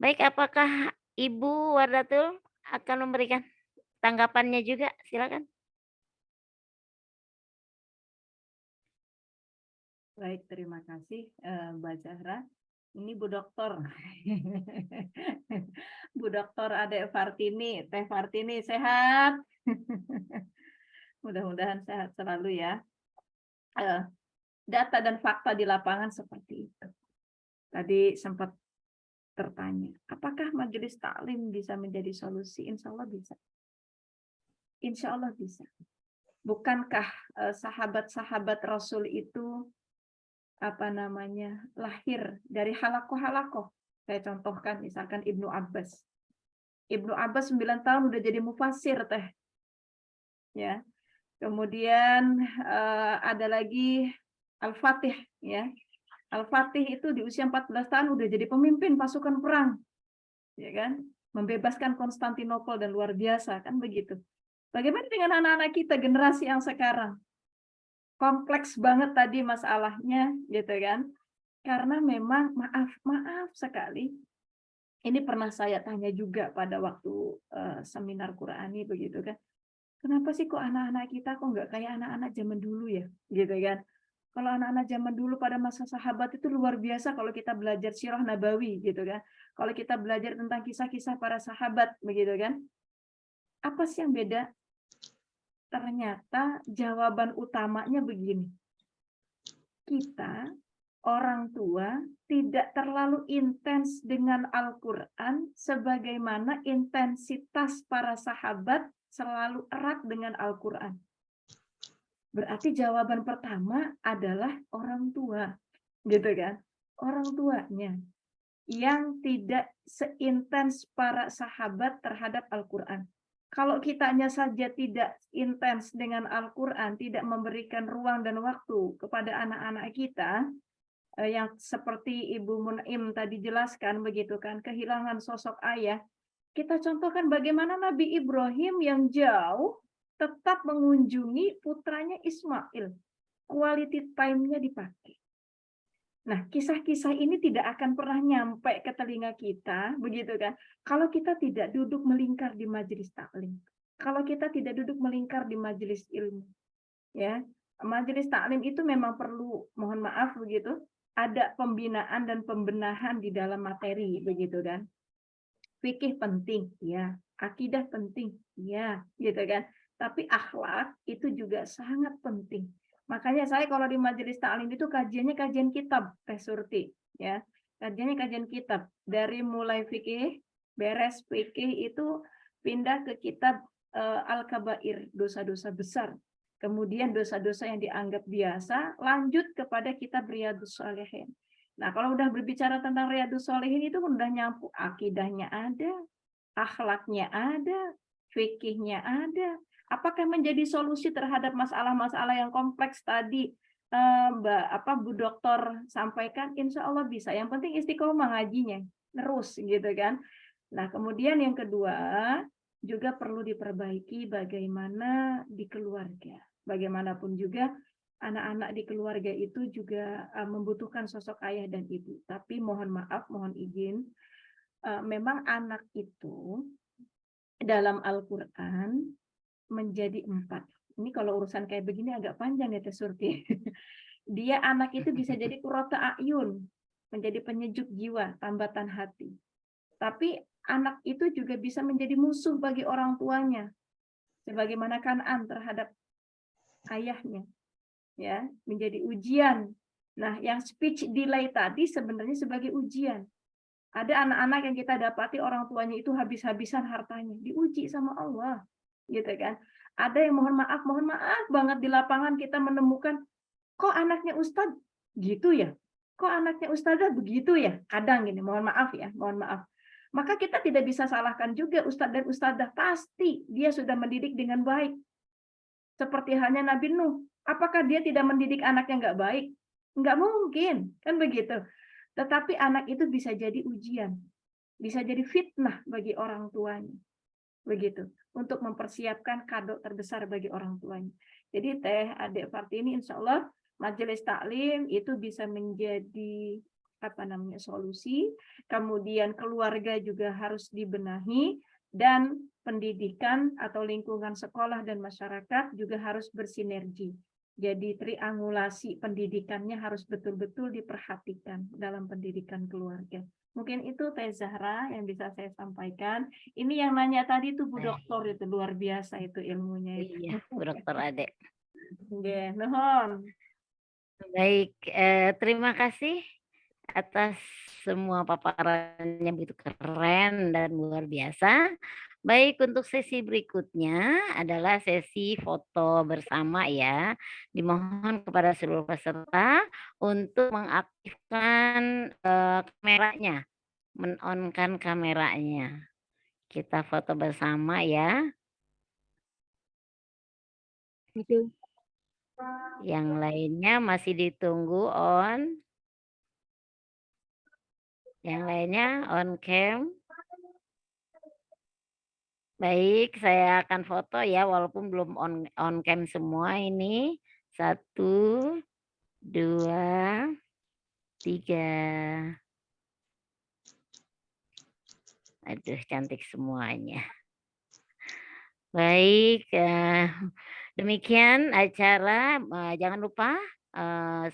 Baik, apakah Ibu Wardatul akan memberikan tanggapannya juga? Silakan. Baik, terima kasih Mbak Zahra. Ini Bu Dokter. Bu Dokter Ade Fartini, Teh Fartini, sehat? Mudah-mudahan sehat selalu ya. Data dan fakta di lapangan seperti itu. Tadi sempat tertanya, apakah majelis taklim bisa menjadi solusi? Insya Allah bisa. Insya Allah bisa. Bukankah sahabat-sahabat Rasul itu lahir dari halakoh-halakoh? Saya contohkan misalkan Ibnu Abbas. Ibnu Abbas 9 tahun udah jadi mufasir teh. Ya. Kemudian ada lagi Al-Fatih ya. Al-Fatih itu di usia 14 tahun udah jadi pemimpin pasukan perang. Ya kan? membebaskan Konstantinopel dan luar biasa, kan begitu. Bagaimana dengan anak-anak kita generasi yang sekarang? Kompleks banget tadi masalahnya, gitu kan? Karena memang maaf sekali, ini pernah saya tanya juga pada waktu seminar Qurani begitu kan. Kenapa sih kok anak-anak kita kok nggak kayak anak-anak zaman dulu ya, gitu kan? Kalau anak-anak zaman dulu pada masa sahabat itu luar biasa kalau kita belajar sirah nabawi gitu kan. Kalau kita belajar tentang kisah-kisah para sahabat begitu kan. Apa sih yang beda? Ternyata jawaban utamanya begini. Kita orang tua tidak terlalu intens dengan Al-Quran sebagaimana intensitas para sahabat selalu erat dengan Al-Quran. Berarti jawaban pertama adalah orang tua, gitu kan? Orang tuanya yang tidak seintens para sahabat terhadap Al-Quran. Kalau kitanya saja tidak intens dengan Al-Quran, tidak memberikan ruang dan waktu kepada anak-anak kita, yang seperti Ibu Munaim tadi jelaskan begitu kan, kehilangan sosok ayah. Kita contohkan bagaimana Nabi Ibrahim yang jauh tetap mengunjungi putranya Ismail. Quality time-nya dipakai. Nah, kisah-kisah ini tidak akan pernah nyampe ke telinga kita, begitu kan? Kalau kita tidak duduk melingkar di majelis taklim. Kalau kita tidak duduk melingkar di majelis ilmu. Ya, majelis taklim itu memang perlu, mohon maaf begitu, ada pembinaan dan pembenahan di dalam materi, begitu kan? Fikih penting, ya. Akidah penting, ya, gitu kan? Tapi akhlak itu juga sangat penting. Makanya saya kalau di majelis taklim itu kajiannya kajian kitab, Teh Surti, ya. Kajiannya kajian kitab dari mulai fikih, beres fikih itu pindah ke kitab Al-Kabair, dosa-dosa besar. Kemudian dosa-dosa yang dianggap biasa, lanjut kepada kitab Riyadhus Shalihin. Nah, kalau udah berbicara tentang Riyadhus Shalihin itu udah nyampu akidahnya ada, akhlaknya ada, fikihnya ada. Apakah menjadi solusi terhadap masalah-masalah yang kompleks tadi Bu Doktor sampaikan? Insya Allah bisa. Yang penting istiqomah ngajinya, terus gitu kan. Nah, kemudian yang kedua juga perlu diperbaiki bagaimana di keluarga. Bagaimanapun juga anak-anak di keluarga itu juga membutuhkan sosok ayah dan ibu. Tapi mohon maaf, mohon izin, memang anak itu dalam Al-Quran menjadi 4. Ini kalau urusan kayak begini agak panjang ya Teh Surti. Dia anak itu bisa jadi qurrata a'yun, menjadi penyejuk jiwa, tambatan hati. Tapi anak itu juga bisa menjadi musuh bagi orang tuanya. Sebagaimana Kan'an terhadap ayahnya. Ya, menjadi ujian. Nah, yang speech delay tadi sebenarnya sebagai ujian. Ada anak-anak yang kita dapati orang tuanya itu habis-habisan hartanya, diuji sama Allah. Gitu kan. Ada yang mohon maaf banget di lapangan kita menemukan kok anaknya Ustadz gitu ya, kok anaknya Ustadzah begitu ya, kadang gini, mohon maaf. Maka kita tidak bisa salahkan juga Ustadz dan Ustadzah, pasti dia sudah mendidik dengan baik, seperti halnya Nabi Nuh. Apakah dia tidak mendidik anaknya nggak baik? Nggak mungkin, kan begitu. Tetapi anak itu bisa jadi ujian, bisa jadi fitnah bagi orang tuanya. Begitu, untuk mempersiapkan kado terbesar bagi orang tuanya. Jadi Teh Adik Fartini insya Allah majelis taklim itu bisa menjadi solusi. Kemudian keluarga juga harus dibenahi dan pendidikan atau lingkungan sekolah dan masyarakat juga harus bersinergi. Jadi triangulasi pendidikannya harus betul-betul diperhatikan dalam pendidikan keluarga. Mungkin itu Teh Zahra yang bisa saya sampaikan. Ini yang nanya tadi itu Bu Doktor, itu luar biasa itu ilmunya. Iya, Bu Doktor Ade. Oke, nuhun. Baik, terima kasih atas semua paparannya begitu keren dan luar biasa. Baik, untuk sesi berikutnya adalah sesi foto bersama ya. Dimohon kepada seluruh peserta untuk mengaktifkan kameranya, men-on-kan kameranya. Kita foto bersama ya. Yang lainnya masih ditunggu on. Yang lainnya on cam. Baik, saya akan foto ya, walaupun belum on cam semua ini. 1, 2, 3. Aduh, cantik semuanya. Baik, demikian acara. Jangan lupa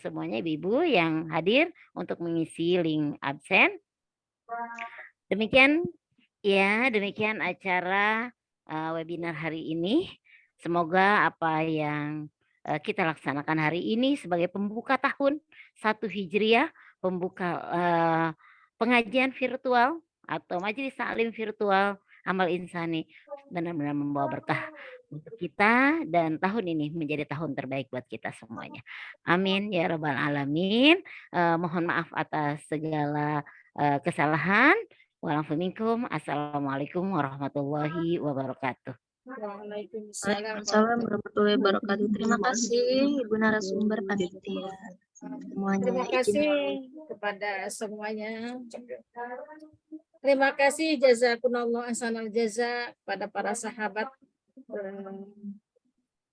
semuanya ibu-ibu yang hadir untuk mengisi link absen. Demikian demikian acara webinar hari ini. Semoga apa yang kita laksanakan hari ini sebagai pembuka tahun 1 Hijriah, pembuka pengajian virtual atau majelis taklim virtual Amal Insani benar-benar membawa berkah untuk kita dan tahun ini menjadi tahun terbaik buat kita semuanya. Amin ya rabbal alamin. Mohon maaf atas segala kesalahan. Waalaikumsalam. Assalamualaikum warahmatullahi wabarakatuh. Waalaikumsalam Waalaikumsalam warahmatullahi wabarakatuh. Terima kasih Ibu narasumber panitia. Semuanya Terima kasih kepada semuanya. Terima kasih jazakumullah ahsanal jaza kepada para sahabat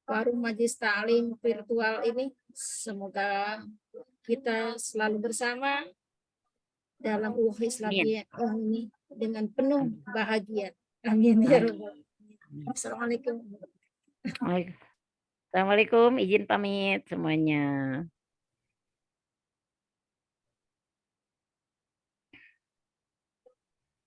Forum Majelis Ta'lim virtual ini. Semoga kita selalu bersama dalam Islamiyah ini dengan penuh bahagia. Amin ya rabbal alamin. Assalamualaikum. Assalamualaikum. Izin pamit semuanya.